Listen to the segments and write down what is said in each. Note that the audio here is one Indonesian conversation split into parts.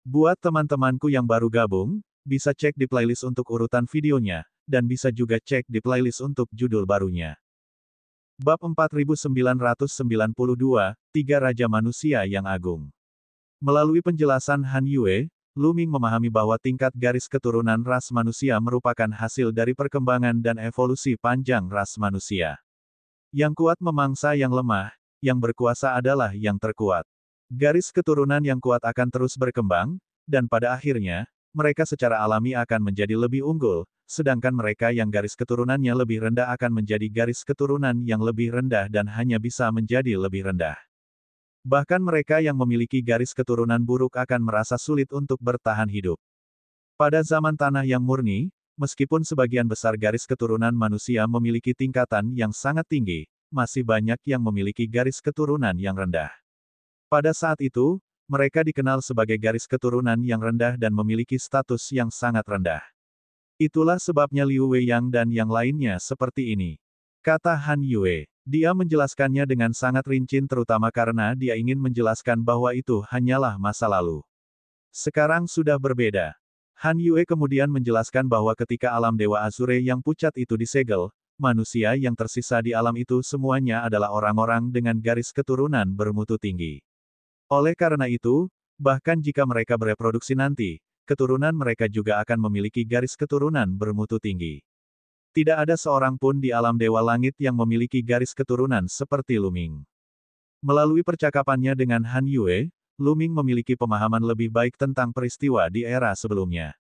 Buat teman-temanku yang baru gabung, bisa cek di playlist untuk urutan videonya, dan bisa juga cek di playlist untuk judul barunya. Bab 4992, Tiga Raja Manusia yang Agung. Melalui penjelasan Han Yue, Lu Ming memahami bahwa tingkat garis keturunan ras manusia merupakan hasil dari perkembangan dan evolusi panjang ras manusia. Yang kuat memangsa yang lemah, yang berkuasa adalah yang terkuat. Garis keturunan yang kuat akan terus berkembang, dan pada akhirnya, mereka secara alami akan menjadi lebih unggul, sedangkan mereka yang garis keturunannya lebih rendah akan menjadi garis keturunan yang lebih rendah dan hanya bisa menjadi lebih rendah. Bahkan mereka yang memiliki garis keturunan buruk akan merasa sulit untuk bertahan hidup. Pada zaman tanah yang murni, meskipun sebagian besar garis keturunan manusia memiliki tingkatan yang sangat tinggi, masih banyak yang memiliki garis keturunan yang rendah. Pada saat itu, mereka dikenal sebagai garis keturunan yang rendah dan memiliki status yang sangat rendah. Itulah sebabnya Liu Weiyang dan yang lainnya seperti ini. Kata Han Yue. Dia menjelaskannya dengan sangat rinci terutama karena dia ingin menjelaskan bahwa itu hanyalah masa lalu. Sekarang sudah berbeda. Han Yue kemudian menjelaskan bahwa ketika alam Dewa Azure yang pucat itu disegel, manusia yang tersisa di alam itu semuanya adalah orang-orang dengan garis keturunan bermutu tinggi. Oleh karena itu, bahkan jika mereka bereproduksi nanti, keturunan mereka juga akan memiliki garis keturunan bermutu tinggi. Tidak ada seorang pun di alam Dewa Langit yang memiliki garis keturunan seperti Lu Ming. Melalui percakapannya dengan Han Yue, Lu Ming memiliki pemahaman lebih baik tentang peristiwa di era sebelumnya.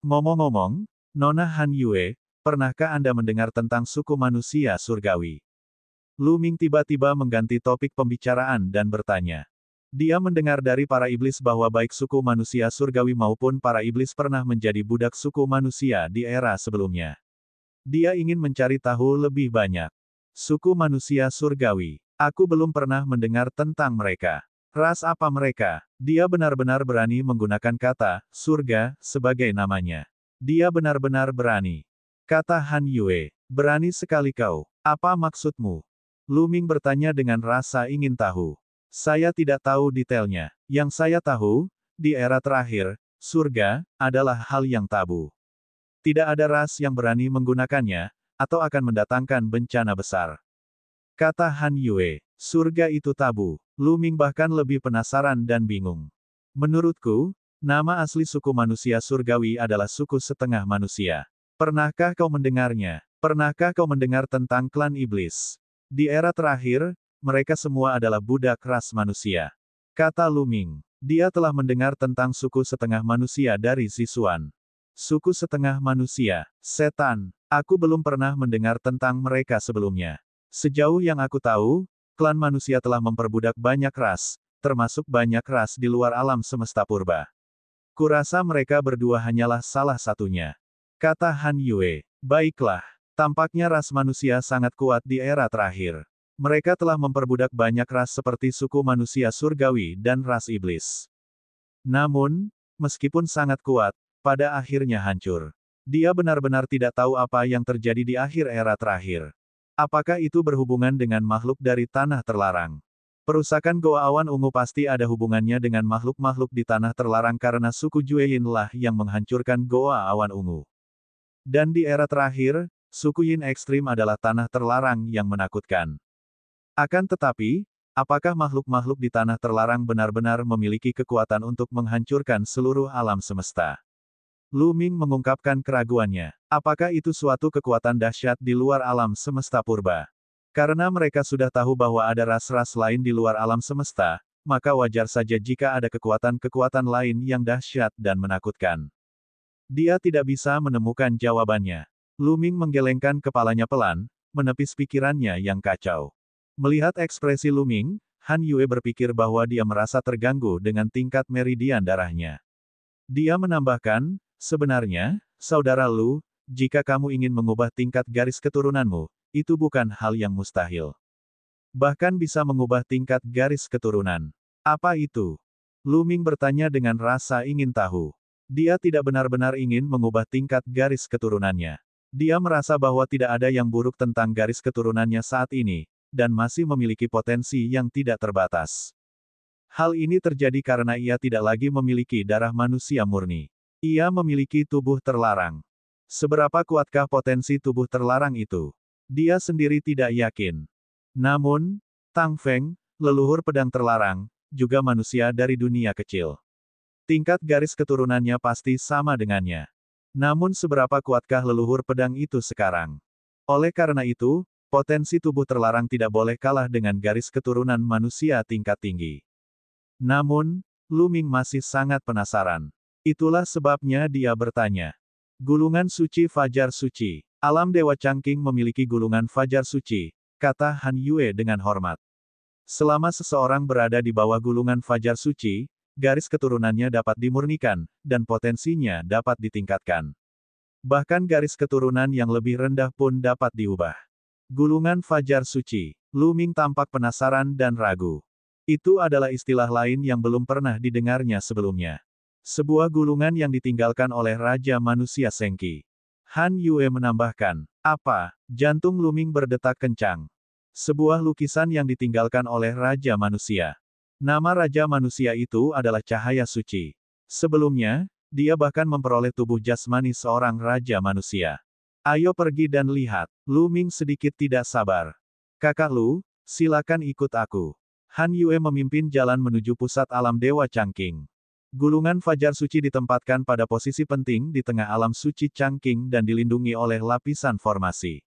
Ngomong-ngomong, Nona Han Yue, pernahkah Anda mendengar tentang suku manusia surgawi? Lu Ming tiba-tiba mengganti topik pembicaraan dan bertanya. Dia mendengar dari para iblis bahwa baik suku manusia surgawi maupun para iblis pernah menjadi budak suku manusia di era sebelumnya. Dia ingin mencari tahu lebih banyak. Suku manusia surgawi. Aku belum pernah mendengar tentang mereka. Ras apa mereka? Dia benar-benar berani menggunakan kata surga sebagai namanya. Dia benar-benar berani. Kata Han Yue. Berani sekali kau. Apa maksudmu? Lu Ming bertanya dengan rasa ingin tahu. Saya tidak tahu detailnya. Yang saya tahu, di era terakhir, surga adalah hal yang tabu. Tidak ada ras yang berani menggunakannya, atau akan mendatangkan bencana besar. Kata Han Yue, surga itu tabu. Lu Ming bahkan lebih penasaran dan bingung. Menurutku, nama asli suku manusia surgawi adalah suku setengah manusia. Pernahkah kau mendengarnya? Pernahkah kau mendengar tentang klan iblis? Di era terakhir, mereka semua adalah budak ras manusia. Kata Lu Ming, dia telah mendengar tentang suku setengah manusia dari Zisuan. Suku setengah manusia, setan. Aku belum pernah mendengar tentang mereka sebelumnya. Sejauh yang aku tahu, klan manusia telah memperbudak banyak ras, termasuk banyak ras di luar alam semesta purba. Kurasa mereka berdua hanyalah salah satunya. Kata Han Yue. Baiklah, tampaknya ras manusia sangat kuat di era terakhir. Mereka telah memperbudak banyak ras seperti suku manusia surgawi dan ras iblis. Namun, meskipun sangat kuat, pada akhirnya hancur. Dia benar-benar tidak tahu apa yang terjadi di akhir era terakhir. Apakah itu berhubungan dengan makhluk dari tanah terlarang? Perusakan Goa Awan Ungu pasti ada hubungannya dengan makhluk-makhluk di tanah terlarang karena suku Jueyin lah yang menghancurkan Goa Awan Ungu. Dan di era terakhir, suku Yin ekstrim adalah tanah terlarang yang menakutkan. Akan tetapi, apakah makhluk-makhluk di tanah terlarang benar-benar memiliki kekuatan untuk menghancurkan seluruh alam semesta? Lu Ming mengungkapkan keraguannya. Apakah itu suatu kekuatan dahsyat di luar alam semesta purba? Karena mereka sudah tahu bahwa ada ras-ras lain di luar alam semesta, maka wajar saja jika ada kekuatan-kekuatan lain yang dahsyat dan menakutkan. Dia tidak bisa menemukan jawabannya. Lu Ming menggelengkan kepalanya pelan, menepis pikirannya yang kacau. Melihat ekspresi Lu Ming, Han Yue berpikir bahwa dia merasa terganggu dengan tingkat meridian darahnya. Dia menambahkan, sebenarnya, saudara Lu, jika kamu ingin mengubah tingkat garis keturunanmu, itu bukan hal yang mustahil. Bahkan bisa mengubah tingkat garis keturunan. Apa itu? Lu Ming bertanya dengan rasa ingin tahu. Dia tidak benar-benar ingin mengubah tingkat garis keturunannya. Dia merasa bahwa tidak ada yang buruk tentang garis keturunannya saat ini, dan masih memiliki potensi yang tidak terbatas. Hal ini terjadi karena ia tidak lagi memiliki darah manusia murni. Ia memiliki tubuh terlarang. Seberapa kuatkah potensi tubuh terlarang itu? Dia sendiri tidak yakin. Namun, Tang Feng, leluhur pedang terlarang, juga manusia dari dunia kecil. Tingkat garis keturunannya pasti sama dengannya. Namun seberapa kuatkah leluhur pedang itu sekarang? Oleh karena itu, potensi tubuh terlarang tidak boleh kalah dengan garis keturunan manusia tingkat tinggi. Namun, Lu Ming masih sangat penasaran. Itulah sebabnya dia bertanya. Gulungan suci Fajar Suci. Alam Dewa Changqing memiliki gulungan Fajar Suci, kata Han Yue dengan hormat. Selama seseorang berada di bawah gulungan Fajar Suci, garis keturunannya dapat dimurnikan, dan potensinya dapat ditingkatkan. Bahkan garis keturunan yang lebih rendah pun dapat diubah. Gulungan Fajar Suci. Lu Ming tampak penasaran dan ragu. Itu adalah istilah lain yang belum pernah didengarnya sebelumnya. Sebuah gulungan yang ditinggalkan oleh Raja Manusia Sengki. Han Yue menambahkan, apa? Jantung Lu Ming berdetak kencang. Sebuah lukisan yang ditinggalkan oleh Raja Manusia. Nama Raja Manusia itu adalah Cahaya Suci. Sebelumnya, dia bahkan memperoleh tubuh jasmani seorang Raja Manusia. Ayo pergi dan lihat. Lu Ming sedikit tidak sabar. Kakak Lu, silakan ikut aku. Han Yue memimpin jalan menuju pusat alam Dewa Changqing. Gulungan Fajar Suci ditempatkan pada posisi penting di tengah alam suci Changqing dan dilindungi oleh lapisan formasi.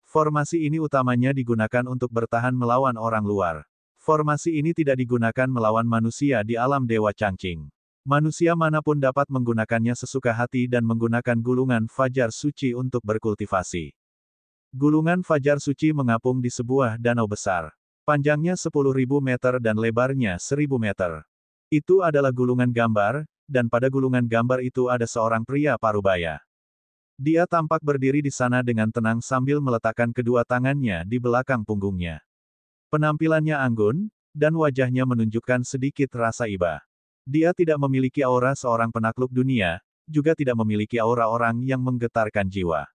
Formasi ini utamanya digunakan untuk bertahan melawan orang luar. Formasi ini tidak digunakan melawan manusia di alam Dewa Changqing. Manusia manapun dapat menggunakannya sesuka hati dan menggunakan gulungan Fajar Suci untuk berkultivasi. Gulungan Fajar Suci mengapung di sebuah danau besar. Panjangnya 10.000 meter dan lebarnya 1.000 meter. Itu adalah gulungan gambar, dan pada gulungan gambar itu ada seorang pria parubaya. Dia tampak berdiri di sana dengan tenang sambil meletakkan kedua tangannya di belakang punggungnya. Penampilannya anggun, dan wajahnya menunjukkan sedikit rasa iba. Dia tidak memiliki aura seorang penakluk dunia, juga tidak memiliki aura orang yang menggetarkan jiwa.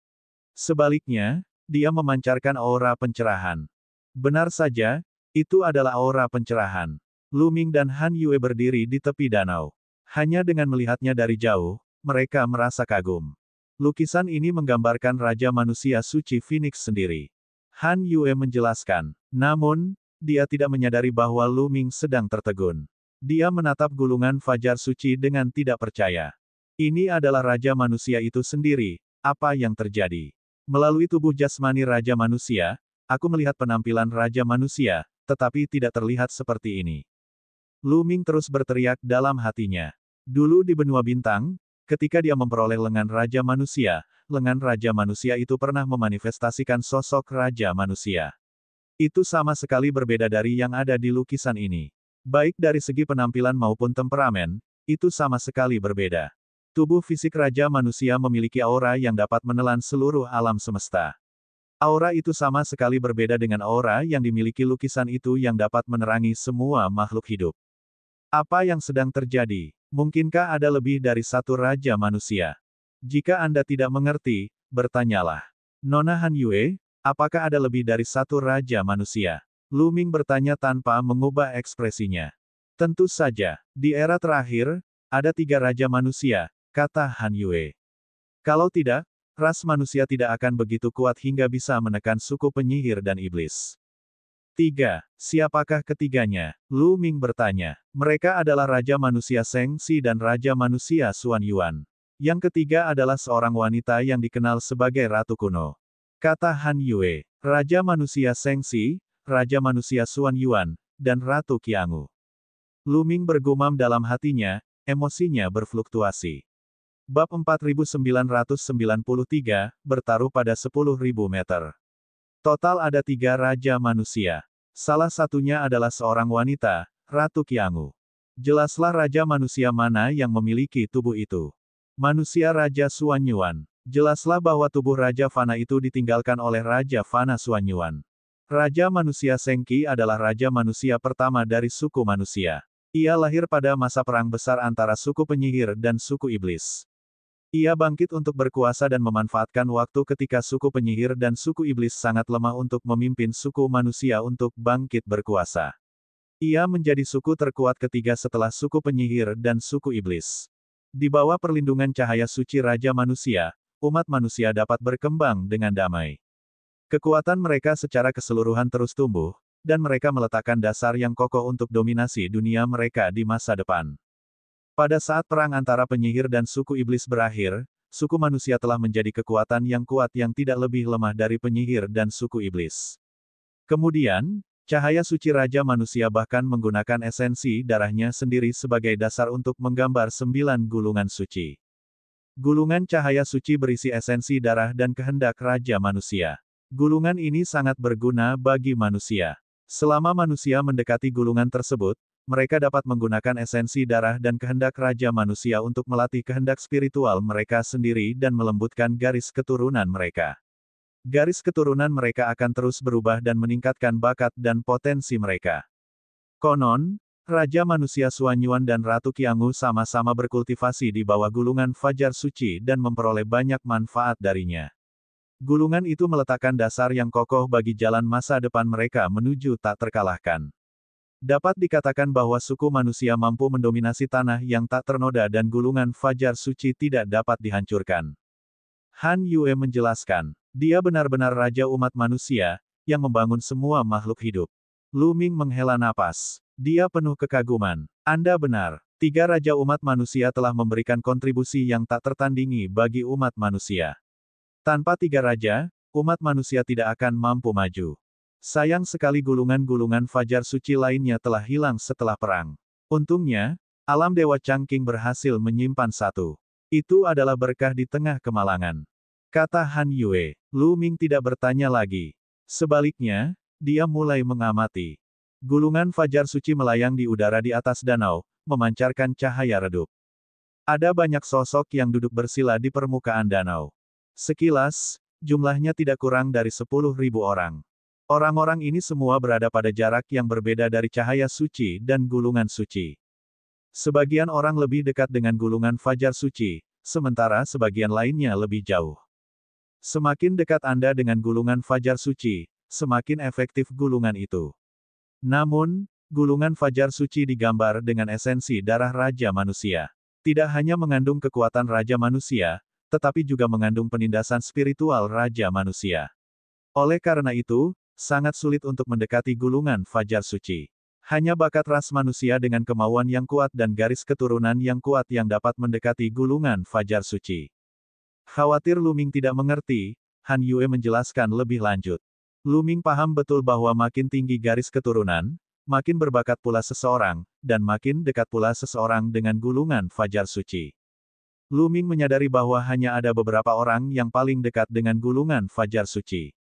Sebaliknya, dia memancarkan aura pencerahan. Benar saja, itu adalah aura pencerahan. Lu Ming dan Han Yue berdiri di tepi danau. Hanya dengan melihatnya dari jauh, mereka merasa kagum. Lukisan ini menggambarkan Raja Manusia Suci Phoenix sendiri. Han Yue menjelaskan. Namun, dia tidak menyadari bahwa Lu Ming sedang tertegun. Dia menatap gulungan Fajar Suci dengan tidak percaya. Ini adalah Raja Manusia itu sendiri, apa yang terjadi? Melalui tubuh jasmani Raja Manusia, aku melihat penampilan Raja Manusia, tetapi tidak terlihat seperti ini. Lu Ming terus berteriak dalam hatinya. Dulu di benua bintang, ketika dia memperoleh lengan Raja Manusia itu pernah memanifestasikan sosok Raja Manusia. Itu sama sekali berbeda dari yang ada di lukisan ini. Baik dari segi penampilan maupun temperamen, itu sama sekali berbeda. Tubuh fisik Raja Manusia memiliki aura yang dapat menelan seluruh alam semesta. Aura itu sama sekali berbeda dengan aura yang dimiliki lukisan itu yang dapat menerangi semua makhluk hidup. Apa yang sedang terjadi? Mungkinkah ada lebih dari satu Raja Manusia? Jika Anda tidak mengerti, bertanyalah. Nona Han Yue, apakah ada lebih dari satu Raja Manusia? Lu Ming bertanya tanpa mengubah ekspresinya. Tentu saja, di era terakhir, ada 3 Raja Manusia, kata Han Yue. Kalau tidak, ras manusia tidak akan begitu kuat hingga bisa menekan suku penyihir dan iblis. 3. Siapakah ketiganya? Lu Ming bertanya. Mereka adalah Raja Manusia Seng Si dan Raja Manusia Xuan Yuan. Yang ketiga adalah seorang wanita yang dikenal sebagai Ratu Kuno. Kata Han Yue. Raja Manusia Seng Si, Raja Manusia Xuan Yuan, dan Ratu Qiangu. Lu Ming bergumam dalam hatinya, emosinya berfluktuasi. Bab 4993, bertaruh pada 10.000 meter. Total ada 3 Raja Manusia. Salah satunya adalah seorang wanita, Ratu Qiangu. Jelaslah Raja Manusia mana yang memiliki tubuh itu. Manusia Raja Xuan Yuan. Jelaslah bahwa tubuh Raja Fana itu ditinggalkan oleh Raja Fana Xuan Yuan. Raja Manusia Sengki adalah Raja Manusia pertama dari suku manusia. Ia lahir pada masa perang besar antara suku penyihir dan suku iblis. Ia bangkit untuk berkuasa dan memanfaatkan waktu ketika suku penyihir dan suku iblis sangat lemah untuk memimpin suku manusia untuk bangkit berkuasa. Ia menjadi suku terkuat ketiga setelah suku penyihir dan suku iblis. Di bawah perlindungan cahaya suci Raja Manusia, umat manusia dapat berkembang dengan damai. Kekuatan mereka secara keseluruhan terus tumbuh, dan mereka meletakkan dasar yang kokoh untuk dominasi dunia mereka di masa depan. Pada saat perang antara penyihir dan suku iblis berakhir, suku manusia telah menjadi kekuatan yang kuat yang tidak lebih lemah dari penyihir dan suku iblis. Kemudian, cahaya suci Raja Manusia bahkan menggunakan esensi darahnya sendiri sebagai dasar untuk menggambar 9 gulungan suci. Gulungan cahaya suci berisi esensi darah dan kehendak Raja Manusia. Gulungan ini sangat berguna bagi manusia. Selama manusia mendekati gulungan tersebut, mereka dapat menggunakan esensi darah dan kehendak Raja Manusia untuk melatih kehendak spiritual mereka sendiri dan melembutkan garis keturunan mereka. Garis keturunan mereka akan terus berubah dan meningkatkan bakat dan potensi mereka. Konon, Raja Manusia Suanyuan dan Ratu Qianghu sama-sama berkultivasi di bawah gulungan Fajar Suci dan memperoleh banyak manfaat darinya. Gulungan itu meletakkan dasar yang kokoh bagi jalan masa depan mereka menuju tak terkalahkan. Dapat dikatakan bahwa suku manusia mampu mendominasi tanah yang tak ternoda dan gulungan Fajar Suci tidak dapat dihancurkan. Han Yue menjelaskan, dia benar-benar raja umat manusia, yang membangun semua makhluk hidup. Lu Ming menghela napas. Dia penuh kekaguman. Anda benar. 3 raja umat manusia telah memberikan kontribusi yang tak tertandingi bagi umat manusia. Tanpa 3 raja, umat manusia tidak akan mampu maju. Sayang sekali gulungan-gulungan Fajar Suci lainnya telah hilang setelah perang. Untungnya, alam Dewa Changqing berhasil menyimpan satu. Itu adalah berkah di tengah kemalangan. Kata Han Yue. Lu Ming tidak bertanya lagi. Sebaliknya, dia mulai mengamati. Gulungan Fajar Suci melayang di udara di atas danau, memancarkan cahaya redup. Ada banyak sosok yang duduk bersila di permukaan danau. Sekilas, jumlahnya tidak kurang dari 10.000 orang. Orang-orang ini semua berada pada jarak yang berbeda dari cahaya suci dan gulungan suci. Sebagian orang lebih dekat dengan gulungan Fajar Suci, sementara sebagian lainnya lebih jauh. Semakin dekat Anda dengan gulungan Fajar Suci, semakin efektif gulungan itu. Namun, gulungan Fajar Suci digambar dengan esensi darah Raja Manusia. Tidak hanya mengandung kekuatan Raja Manusia, tetapi juga mengandung penindasan spiritual Raja Manusia. Oleh karena itu, sangat sulit untuk mendekati gulungan Fajar Suci. Hanya bakat ras manusia dengan kemauan yang kuat dan garis keturunan yang kuat yang dapat mendekati gulungan Fajar Suci. Khawatir Lu Ming tidak mengerti, Han Yue menjelaskan lebih lanjut. Lu Ming paham betul bahwa makin tinggi garis keturunan, makin berbakat pula seseorang, dan makin dekat pula seseorang dengan gulungan Fajar Suci. Lu Ming menyadari bahwa hanya ada beberapa orang yang paling dekat dengan gulungan Fajar Suci.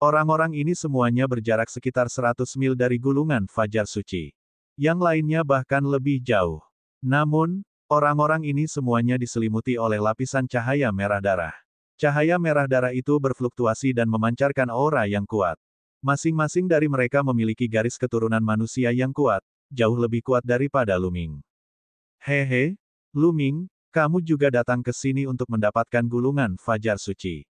Orang-orang ini semuanya berjarak sekitar 100 mil dari gulungan Fajar Suci. Yang lainnya bahkan lebih jauh. Namun, orang-orang ini semuanya diselimuti oleh lapisan cahaya merah darah. Cahaya merah darah itu berfluktuasi dan memancarkan aura yang kuat. Masing-masing dari mereka memiliki garis keturunan manusia yang kuat, jauh lebih kuat daripada Lu Ming. Hehe, Lu Ming, kamu juga datang ke sini untuk mendapatkan gulungan Fajar Suci.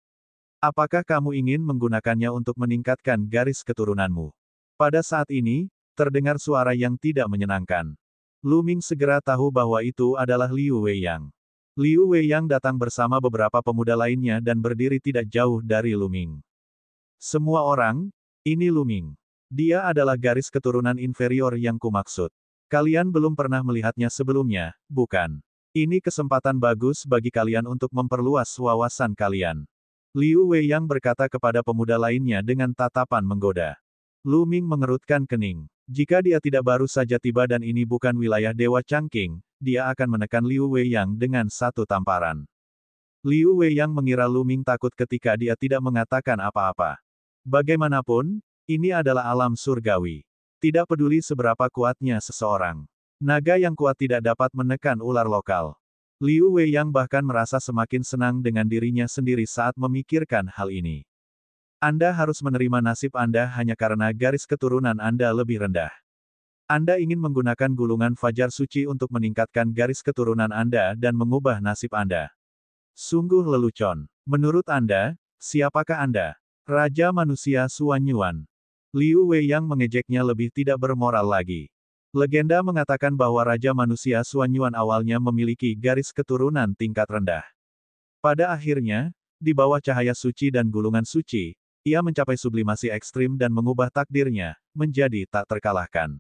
Apakah kamu ingin menggunakannya untuk meningkatkan garis keturunanmu? Pada saat ini, terdengar suara yang tidak menyenangkan. Lu Ming segera tahu bahwa itu adalah Liu Weiyang. Liu Weiyang datang bersama beberapa pemuda lainnya dan berdiri tidak jauh dari Lu Ming. Semua orang, ini Lu Ming. Dia adalah garis keturunan inferior yang kumaksud. Kalian belum pernah melihatnya sebelumnya, bukan? Ini kesempatan bagus bagi kalian untuk memperluas wawasan kalian. Liu Weiyang berkata kepada pemuda lainnya dengan tatapan menggoda. Lu Ming mengerutkan kening. Jika dia tidak baru saja tiba dan ini bukan wilayah Dewa Changqing, dia akan menekan Liu Weiyang dengan satu tamparan. Liu Weiyang mengira Lu Ming takut ketika dia tidak mengatakan apa-apa. Bagaimanapun, ini adalah alam surgawi. Tidak peduli seberapa kuatnya seseorang. Naga yang kuat tidak dapat menekan ular lokal. Liu Weiyang bahkan merasa semakin senang dengan dirinya sendiri saat memikirkan hal ini. Anda harus menerima nasib Anda hanya karena garis keturunan Anda lebih rendah. Anda ingin menggunakan gulungan Fajar Suci untuk meningkatkan garis keturunan Anda dan mengubah nasib Anda. Sungguh lelucon. Menurut Anda, siapakah Anda? Raja Manusia Suanyuan. Liu Weiyang mengejeknya lebih tidak bermoral lagi. Legenda mengatakan bahwa Raja Manusia Xuanyuan awalnya memiliki garis keturunan tingkat rendah. Pada akhirnya, di bawah cahaya suci dan gulungan suci, ia mencapai sublimasi ekstrim dan mengubah takdirnya, menjadi tak terkalahkan.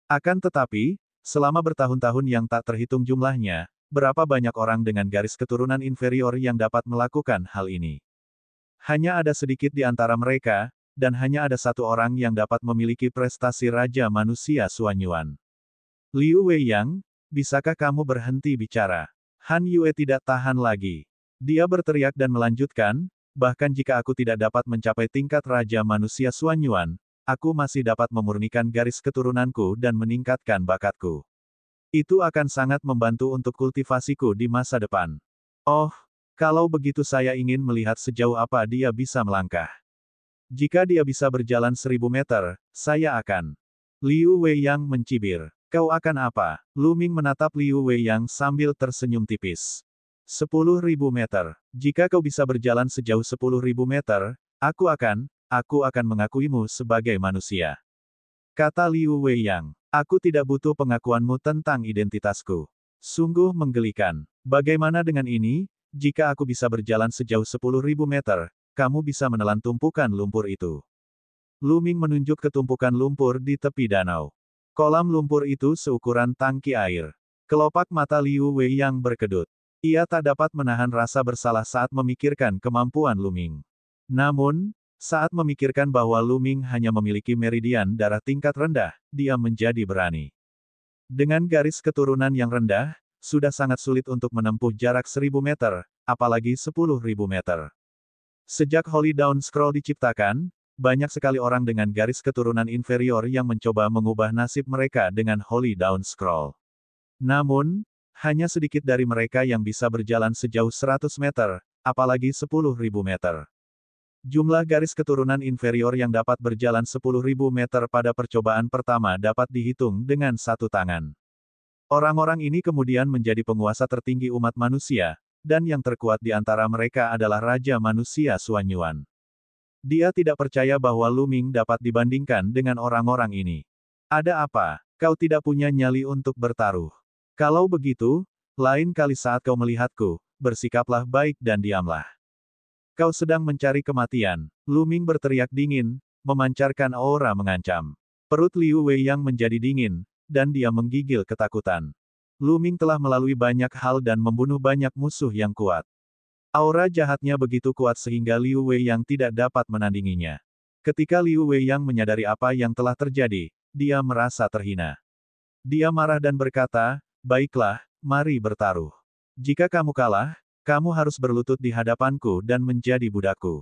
Akan tetapi, selama bertahun-tahun yang tak terhitung jumlahnya, berapa banyak orang dengan garis keturunan inferior yang dapat melakukan hal ini? Hanya ada sedikit di antara mereka, dan hanya ada satu orang yang dapat memiliki prestasi Raja Manusia Xuanyuan. Liu Weiyang, bisakah kamu berhenti bicara? Han Yue tidak tahan lagi. Dia berteriak dan melanjutkan, bahkan jika aku tidak dapat mencapai tingkat Raja Manusia Xuanyuan, aku masih dapat memurnikan garis keturunanku dan meningkatkan bakatku. Itu akan sangat membantu untuk kultivasiku di masa depan. Oh, kalau begitu saya ingin melihat sejauh apa dia bisa melangkah. Jika dia bisa berjalan 1000 meter, saya akan. Liu Weiyang mencibir. Kau akan apa? Lu Ming menatap Liu Weiyang sambil tersenyum tipis. 10.000 meter. Jika kau bisa berjalan sejauh 10.000 meter, aku akan mengakuimu sebagai manusia. Kata Liu Weiyang. Aku tidak butuh pengakuanmu tentang identitasku. Sungguh menggelikan. Bagaimana dengan ini? Jika aku bisa berjalan sejauh 10.000 meter, kamu bisa menelan tumpukan lumpur itu. Lu Ming menunjuk ke tumpukan lumpur di tepi danau. Kolam lumpur itu seukuran tangki air. Kelopak mata Liu Weiyang berkedut. Ia tak dapat menahan rasa bersalah saat memikirkan kemampuan Lu Ming. Namun, saat memikirkan bahwa Lu Ming hanya memiliki meridian darah tingkat rendah, dia menjadi berani. Dengan garis keturunan yang rendah, sudah sangat sulit untuk menempuh jarak 1000 meter, apalagi 10.000 meter. Sejak Holy Dawn Scroll diciptakan, banyak sekali orang dengan garis keturunan inferior yang mencoba mengubah nasib mereka dengan Holy Dawn Scroll. Namun, hanya sedikit dari mereka yang bisa berjalan sejauh 100 meter, apalagi 10.000 meter. Jumlah garis keturunan inferior yang dapat berjalan 10.000 meter pada percobaan pertama dapat dihitung dengan satu tangan. Orang-orang ini kemudian menjadi penguasa tertinggi umat manusia, dan yang terkuat di antara mereka adalah Raja Manusia Xuanyuan. Dia tidak percaya bahwa Lu Ming dapat dibandingkan dengan orang-orang ini. Ada apa? Kau tidak punya nyali untuk bertaruh. Kalau begitu, lain kali saat kau melihatku, bersikaplah baik dan diamlah. Kau sedang mencari kematian. Lu Ming berteriak dingin, memancarkan aura mengancam. Perut Liu Weiyang menjadi dingin, dan dia menggigil ketakutan. Lu Ming telah melalui banyak hal dan membunuh banyak musuh yang kuat. Aura jahatnya begitu kuat sehingga Liu Weiyang tidak dapat menandinginya. Ketika Liu Weiyang menyadari apa yang telah terjadi, dia merasa terhina. Dia marah dan berkata, baiklah, mari bertaruh. Jika kamu kalah, kamu harus berlutut di hadapanku dan menjadi budakku.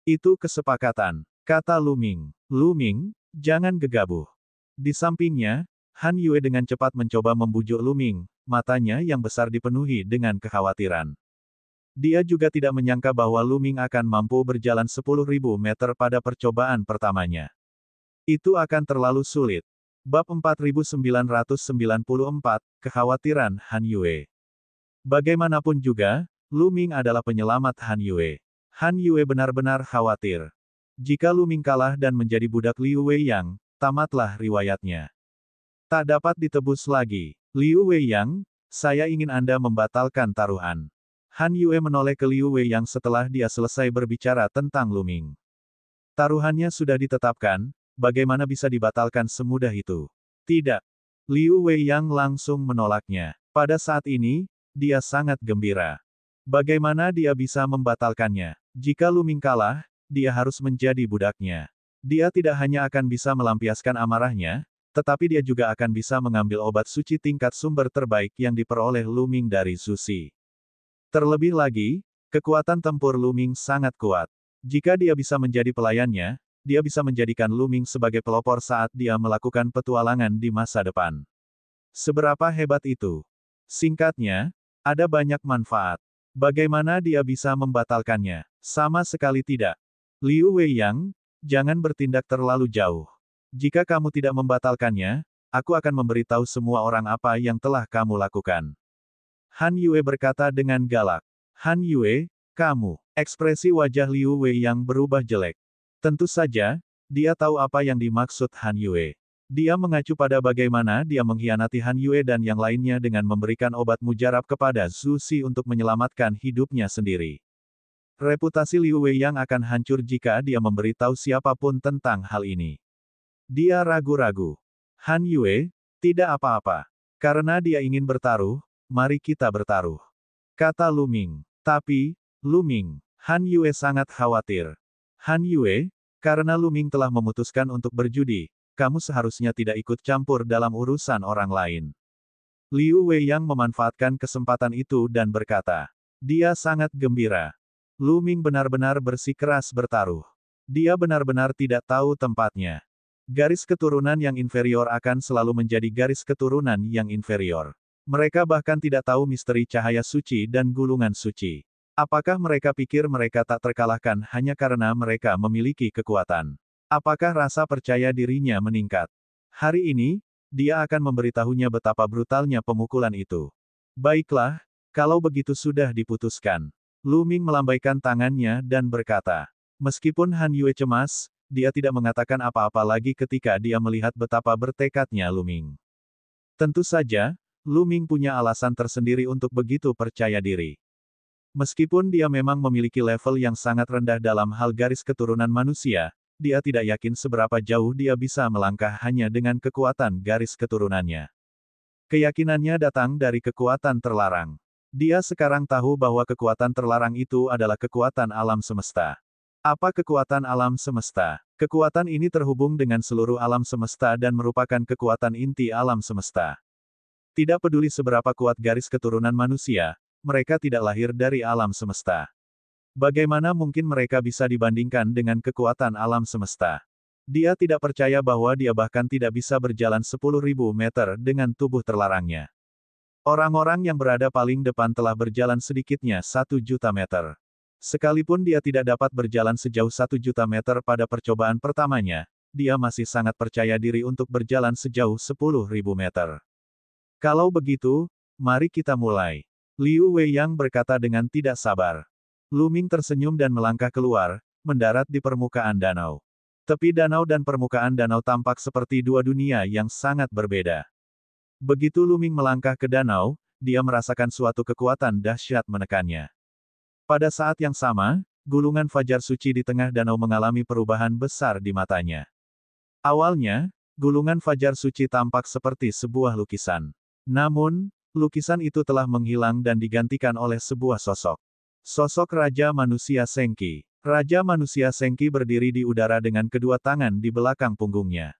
Itu kesepakatan, kata Lu Ming. Lu Ming, jangan gegabah. Di sampingnya, Han Yue dengan cepat mencoba membujuk Lu Ming, matanya yang besar dipenuhi dengan kekhawatiran. Dia juga tidak menyangka bahwa Lu Ming akan mampu berjalan 10.000 meter pada percobaan pertamanya. Itu akan terlalu sulit. Bab 4994, Kekhawatiran Han Yue. Bagaimanapun juga, Lu Ming adalah penyelamat Han Yue. Han Yue benar-benar khawatir. Jika Lu Ming kalah dan menjadi budak Liu Weiyang, tamatlah riwayatnya. Tak dapat ditebus lagi. Liu Weiyang, saya ingin Anda membatalkan taruhan. Han Yue menoleh ke Liu Weiyang setelah dia selesai berbicara tentang Lu Ming. Taruhannya sudah ditetapkan, bagaimana bisa dibatalkan semudah itu? Tidak. Liu Weiyang langsung menolaknya. Pada saat ini, dia sangat gembira. Bagaimana dia bisa membatalkannya? Jika Lu Ming kalah, dia harus menjadi budaknya. Dia tidak hanya akan bisa melampiaskan amarahnya, tetapi dia juga akan bisa mengambil obat suci tingkat sumber terbaik yang diperoleh Lu Ming dari Zuxi. Terlebih lagi, kekuatan tempur Lu Ming sangat kuat. Jika dia bisa menjadi pelayannya, dia bisa menjadikan Lu Ming sebagai pelopor saat dia melakukan petualangan di masa depan. Seberapa hebat itu? Singkatnya, ada banyak manfaat. Bagaimana dia bisa membatalkannya? Sama sekali tidak. Liu Weiyang, jangan bertindak terlalu jauh. Jika kamu tidak membatalkannya, aku akan memberitahu semua orang apa yang telah kamu lakukan. Han Yue berkata dengan galak. Han Yue, kamu. Ekspresi wajah Liu Weiyang berubah jelek. Tentu saja, dia tahu apa yang dimaksud Han Yue. Dia mengacu pada bagaimana dia mengkhianati Han Yue dan yang lainnya dengan memberikan obat mujarab kepada Zhu Xi untuk menyelamatkan hidupnya sendiri. Reputasi Liu Weiyang akan hancur jika dia memberitahu siapapun tentang hal ini. Dia ragu-ragu. Han Yue, tidak apa-apa. Karena dia ingin bertaruh, mari kita bertaruh. Kata Lu Ming. Tapi, Lu Ming, Han Yue sangat khawatir. Han Yue, karena Lu Ming telah memutuskan untuk berjudi, kamu seharusnya tidak ikut campur dalam urusan orang lain. Liu Weiyang memanfaatkan kesempatan itu dan berkata. Dia sangat gembira. Lu Ming benar-benar bersikeras bertaruh. Dia benar-benar tidak tahu tempatnya. Garis keturunan yang inferior akan selalu menjadi garis keturunan yang inferior. Mereka bahkan tidak tahu misteri cahaya suci dan gulungan suci. Apakah mereka pikir mereka tak terkalahkan hanya karena mereka memiliki kekuatan? Apakah rasa percaya dirinya meningkat? Hari ini, dia akan memberitahunya betapa brutalnya pemukulan itu. Baiklah, kalau begitu sudah diputuskan. Lu Ming melambaikan tangannya dan berkata. Meskipun Han Yue cemas, dia tidak mengatakan apa-apa lagi ketika dia melihat betapa bertekadnya Lu Ming. Tentu saja, Lu Ming punya alasan tersendiri untuk begitu percaya diri. Meskipun dia memang memiliki level yang sangat rendah dalam hal garis keturunan manusia, dia tidak yakin seberapa jauh dia bisa melangkah hanya dengan kekuatan garis keturunannya. Keyakinannya datang dari kekuatan terlarang. Dia sekarang tahu bahwa kekuatan terlarang itu adalah kekuatan alam semesta. Apa kekuatan alam semesta? Kekuatan ini terhubung dengan seluruh alam semesta dan merupakan kekuatan inti alam semesta. Tidak peduli seberapa kuat garis keturunan manusia, mereka tidak lahir dari alam semesta. Bagaimana mungkin mereka bisa dibandingkan dengan kekuatan alam semesta? Dia tidak percaya bahwa dia bahkan tidak bisa berjalan 10.000 meter dengan tubuh terlarangnya. Orang-orang yang berada paling depan telah berjalan sedikitnya 1 juta meter. Sekalipun dia tidak dapat berjalan sejauh 1 juta meter pada percobaan pertamanya, dia masih sangat percaya diri untuk berjalan sejauh 10.000 meter. Kalau begitu, mari kita mulai. Liu Weiyang berkata dengan tidak sabar. Lu Ming tersenyum dan melangkah keluar, mendarat di permukaan danau. Tepi danau dan permukaan danau tampak seperti dua dunia yang sangat berbeda. Begitu Lu Ming melangkah ke danau, dia merasakan suatu kekuatan dahsyat menekannya. Pada saat yang sama, gulungan fajar suci di tengah danau mengalami perubahan besar di matanya. Awalnya, gulungan fajar suci tampak seperti sebuah lukisan. Namun, lukisan itu telah menghilang dan digantikan oleh sebuah sosok. Sosok Raja Manusia Sengki. Raja Manusia Sengki berdiri di udara dengan kedua tangan di belakang punggungnya.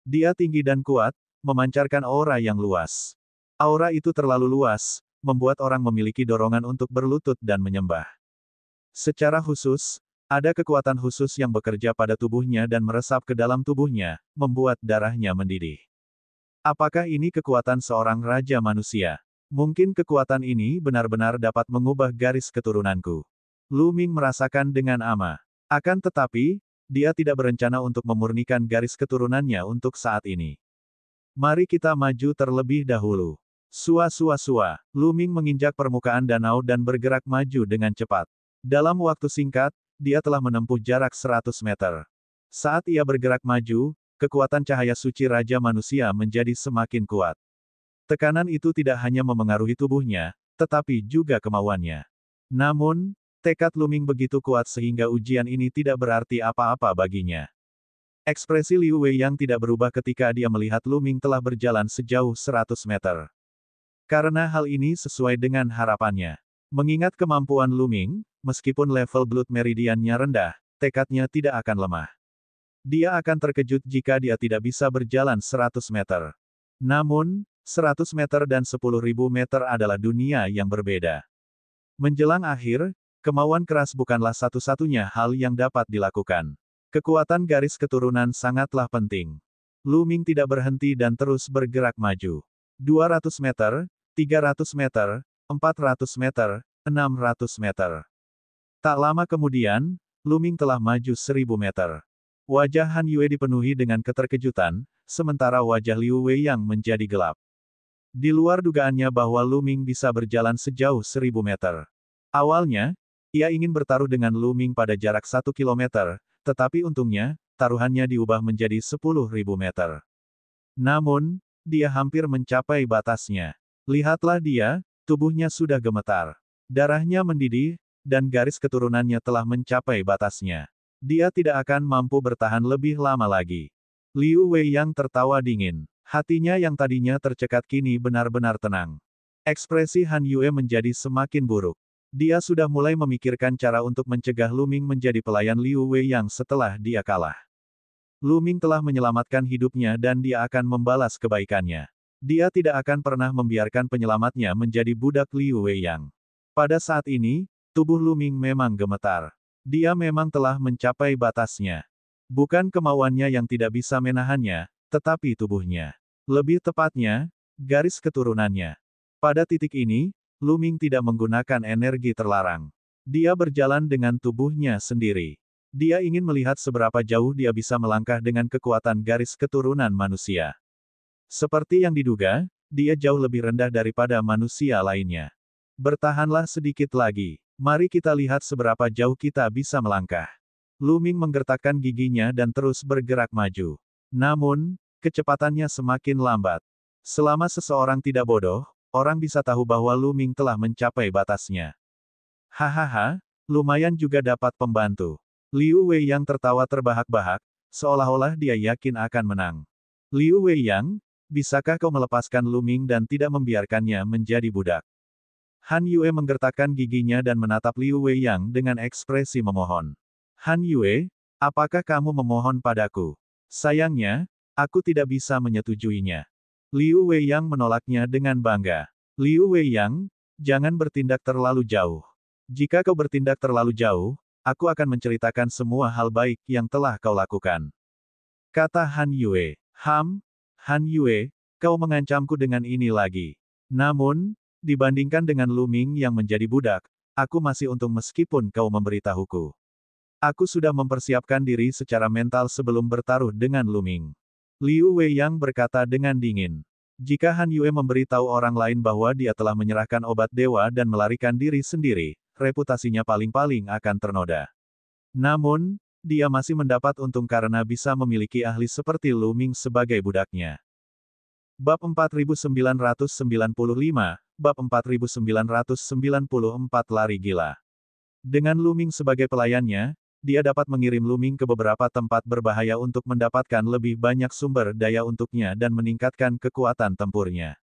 Dia tinggi dan kuat, memancarkan aura yang luas. Aura itu terlalu luas, membuat orang memiliki dorongan untuk berlutut dan menyembah. Secara khusus, ada kekuatan khusus yang bekerja pada tubuhnya dan meresap ke dalam tubuhnya, membuat darahnya mendidih. Apakah ini kekuatan seorang raja manusia? Mungkin kekuatan ini benar-benar dapat mengubah garis keturunanku. Lu Ming merasakan dengan ama. Akan tetapi, dia tidak berencana untuk memurnikan garis keturunannya untuk saat ini. Mari kita maju terlebih dahulu. Sua. Lu Ming menginjak permukaan danau dan bergerak maju dengan cepat. Dalam waktu singkat, dia telah menempuh jarak 100 meter. Saat ia bergerak maju, kekuatan cahaya suci Raja Manusia menjadi semakin kuat. Tekanan itu tidak hanya memengaruhi tubuhnya, tetapi juga kemauannya. Namun, tekad Lu Ming begitu kuat sehingga ujian ini tidak berarti apa-apa baginya. Ekspresi Liu Weiyang tidak berubah ketika dia melihat Lu Ming telah berjalan sejauh 100 meter. Karena hal ini sesuai dengan harapannya. Mengingat kemampuan Lu Ming, meskipun level Blood Meridian-nya rendah, tekadnya tidak akan lemah. Dia akan terkejut jika dia tidak bisa berjalan 100 meter. Namun, 100 meter dan 10.000 meter adalah dunia yang berbeda. Menjelang akhir, kemauan keras bukanlah satu-satunya hal yang dapat dilakukan. Kekuatan garis keturunan sangatlah penting. Lu Ming tidak berhenti dan terus bergerak maju. 200 meter, 300 meter, 400 meter, 600 meter. Tak lama kemudian, Lu Ming telah maju 1000 meter. Wajah Han Yue dipenuhi dengan keterkejutan, sementara wajah Liu Weiyang menjadi gelap. Di luar dugaannya bahwa Lu Ming bisa berjalan sejauh 1000 meter. Awalnya, ia ingin bertaruh dengan Lu Ming pada jarak 1 kilometer, tetapi untungnya, taruhannya diubah menjadi 10.000 meter. Namun, dia hampir mencapai batasnya. Lihatlah dia, tubuhnya sudah gemetar. Darahnya mendidih, dan garis keturunannya telah mencapai batasnya. Dia tidak akan mampu bertahan lebih lama lagi. Liu Weiyang tertawa dingin. Hatinya yang tadinya tercekat kini benar-benar tenang. Ekspresi Han Yue menjadi semakin buruk. Dia sudah mulai memikirkan cara untuk mencegah Lu Ming menjadi pelayan Liu Weiyang setelah dia kalah. Lu Ming telah menyelamatkan hidupnya dan dia akan membalas kebaikannya. Dia tidak akan pernah membiarkan penyelamatnya menjadi budak Liu Weiyang. Pada saat ini, tubuh Lu Ming memang gemetar. Dia memang telah mencapai batasnya. Bukan kemauannya yang tidak bisa menahannya, tetapi tubuhnya. Lebih tepatnya, garis keturunannya. Pada titik ini, Lu Ming tidak menggunakan energi terlarang. Dia berjalan dengan tubuhnya sendiri. Dia ingin melihat seberapa jauh dia bisa melangkah dengan kekuatan garis keturunan manusia. Seperti yang diduga, dia jauh lebih rendah daripada manusia lainnya. Bertahanlah sedikit lagi. Mari kita lihat seberapa jauh kita bisa melangkah. Lu Ming menggertakkan giginya dan terus bergerak maju. Namun, kecepatannya semakin lambat. Selama seseorang tidak bodoh, orang bisa tahu bahwa Lu Ming telah mencapai batasnya. Hahaha, lumayan juga dapat pembantu. Liu Weiyang tertawa terbahak-bahak, seolah-olah dia yakin akan menang. Liu Weiyang, bisakah kau melepaskan Lu Ming dan tidak membiarkannya menjadi budak? Han Yue menggertakkan giginya dan menatap Liu Weiyang dengan ekspresi memohon. Han Yue, apakah kamu memohon padaku? Sayangnya, aku tidak bisa menyetujuinya. Liu Weiyang menolaknya dengan bangga. Liu Weiyang, jangan bertindak terlalu jauh. Jika kau bertindak terlalu jauh, aku akan menceritakan semua hal baik yang telah kau lakukan. Kata Han Yue. Han Yue, kau mengancamku dengan ini lagi. Namun, dibandingkan dengan Lu Ming yang menjadi budak, aku masih untung meskipun kau memberitahuku. Aku sudah mempersiapkan diri secara mental sebelum bertaruh dengan Lu Ming. Liu Weiyang berkata dengan dingin. Jika Han Yue memberitahu orang lain bahwa dia telah menyerahkan obat dewa dan melarikan diri sendiri, reputasinya paling-paling akan ternoda. Namun, dia masih mendapat untung karena bisa memiliki ahli seperti Lu Ming sebagai budaknya. Bab 4995, Bab 4994 Lari Gila. Dengan Lu Ming sebagai pelayannya, dia dapat mengirim Lu Ming ke beberapa tempat berbahaya untuk mendapatkan lebih banyak sumber daya untuknya dan meningkatkan kekuatan tempurnya.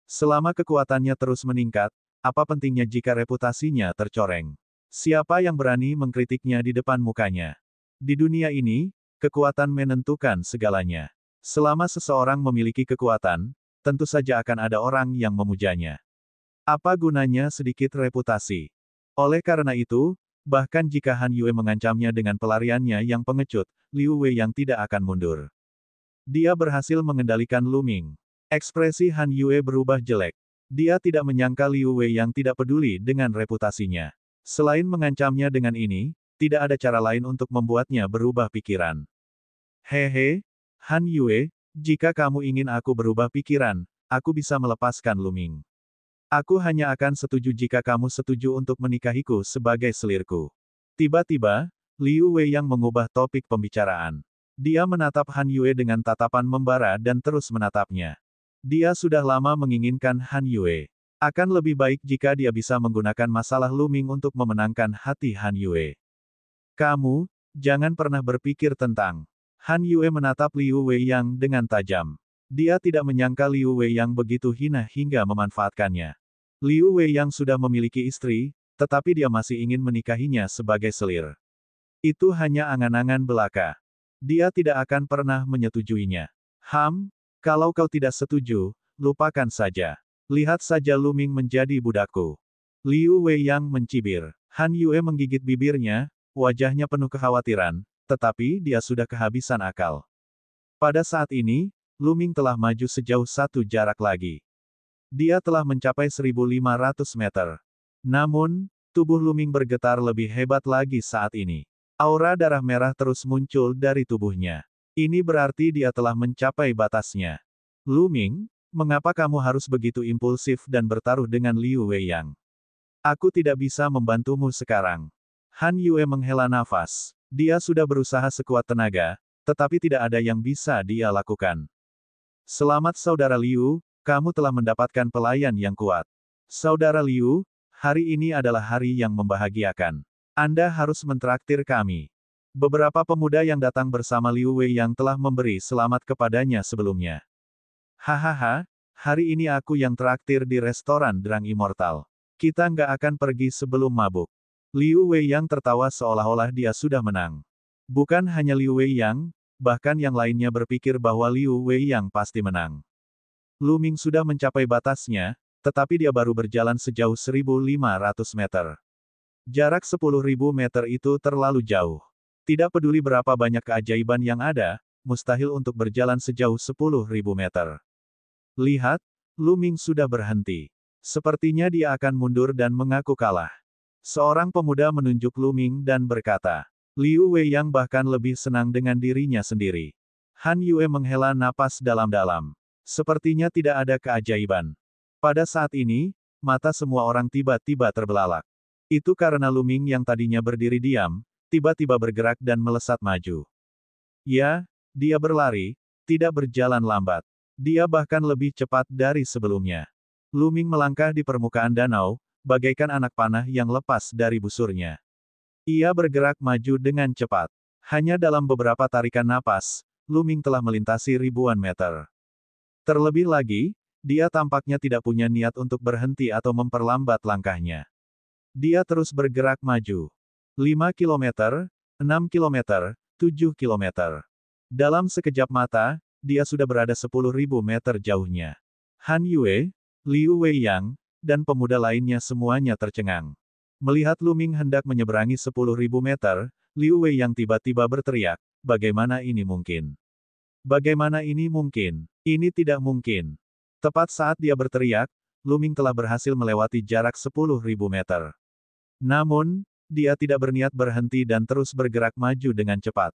Selama kekuatannya terus meningkat, apa pentingnya jika reputasinya tercoreng? Siapa yang berani mengkritiknya di depan mukanya? Di dunia ini, kekuatan menentukan segalanya. Selama seseorang memiliki kekuatan, tentu saja akan ada orang yang memujanya. Apa gunanya sedikit reputasi? Oleh karena itu, bahkan jika Han Yue mengancamnya dengan pelariannya yang pengecut, Liu Weiyang tidak akan mundur. Dia berhasil mengendalikan Lu Ming. Ekspresi Han Yue berubah jelek. Dia tidak menyangka Liu Weiyang tidak peduli dengan reputasinya. Selain mengancamnya dengan ini, tidak ada cara lain untuk membuatnya berubah pikiran. Hehe, Han Yue, jika kamu ingin aku berubah pikiran, aku bisa melepaskan Lu Ming. Aku hanya akan setuju jika kamu setuju untuk menikahiku sebagai selirku. Tiba-tiba, Liu Weiyang mengubah topik pembicaraan. Dia menatap Han Yue dengan tatapan membara dan terus menatapnya. Dia sudah lama menginginkan Han Yue. Akan lebih baik jika dia bisa menggunakan masalah Lu Ming untuk memenangkan hati Han Yue. Kamu, jangan pernah berpikir tentang. Han Yue menatap Liu Weiyang dengan tajam. Dia tidak menyangka Liu Weiyang begitu hina hingga memanfaatkannya. Liu Weiyang sudah memiliki istri, tetapi dia masih ingin menikahinya sebagai selir. Itu hanya angan-angan belaka. Dia tidak akan pernah menyetujuinya. Kalau kau tidak setuju, lupakan saja. Lihat saja Lu Ming menjadi budakku. Liu Weiyang mencibir. Han Yue menggigit bibirnya, wajahnya penuh kekhawatiran, tetapi dia sudah kehabisan akal. Pada saat ini, Lu Ming telah maju sejauh satu jarak lagi. Dia telah mencapai 1.500 meter. Namun, tubuh Lu Ming bergetar lebih hebat lagi saat ini. Aura darah merah terus muncul dari tubuhnya. Ini berarti dia telah mencapai batasnya. Lu Ming, mengapa kamu harus begitu impulsif dan bertaruh dengan Liu Weiyang? Aku tidak bisa membantumu sekarang. Han Yue menghela nafas. Dia sudah berusaha sekuat tenaga, tetapi tidak ada yang bisa dia lakukan. Selamat Saudara Liu, kamu telah mendapatkan pelayan yang kuat. Saudara Liu, hari ini adalah hari yang membahagiakan. Anda harus mentraktir kami. Beberapa pemuda yang datang bersama Liu Wei yang telah memberi selamat kepadanya sebelumnya. Hahaha, hari ini aku yang traktir di restoran Drang Immortal. Kita nggak akan pergi sebelum mabuk. Liu Wei yang tertawa seolah-olah dia sudah menang. Bukan hanya Liu Wei yang, bahkan yang lainnya berpikir bahwa Liu Wei yang pasti menang. Lu Ming sudah mencapai batasnya, tetapi dia baru berjalan sejauh 1.500 meter. Jarak 10.000 meter itu terlalu jauh. Tidak peduli berapa banyak keajaiban yang ada, mustahil untuk berjalan sejauh 10.000 meter. Lihat, Lu Ming sudah berhenti. Sepertinya dia akan mundur dan mengaku kalah. Seorang pemuda menunjuk Lu Ming dan berkata, Liu Wei yang bahkan lebih senang dengan dirinya sendiri. Han Yue menghela napas dalam-dalam. Sepertinya tidak ada keajaiban. Pada saat ini, mata semua orang tiba-tiba terbelalak. Itu karena Lu Ming yang tadinya berdiri diam, tiba-tiba bergerak dan melesat maju. Ya, dia berlari, tidak berjalan lambat. Dia bahkan lebih cepat dari sebelumnya. Lu Ming melangkah di permukaan danau, bagaikan anak panah yang lepas dari busurnya. Ia bergerak maju dengan cepat. Hanya dalam beberapa tarikan napas, Lu Ming telah melintasi ribuan meter. Terlebih lagi, dia tampaknya tidak punya niat untuk berhenti atau memperlambat langkahnya. Dia terus bergerak maju. 5 kilometer, 6 kilometer, 7 kilometer. Dalam sekejap mata, dia sudah berada 10.000 meter jauhnya. Han Yue, Liu Wei Yang, dan pemuda lainnya semuanya tercengang. Melihat Lu Ming hendak menyeberangi 10.000 meter, Liu Wei yang tiba-tiba berteriak, bagaimana ini mungkin? Bagaimana ini mungkin? Ini tidak mungkin. Tepat saat dia berteriak, Lu Ming telah berhasil melewati jarak 10.000 meter. Namun, dia tidak berniat berhenti dan terus bergerak maju dengan cepat.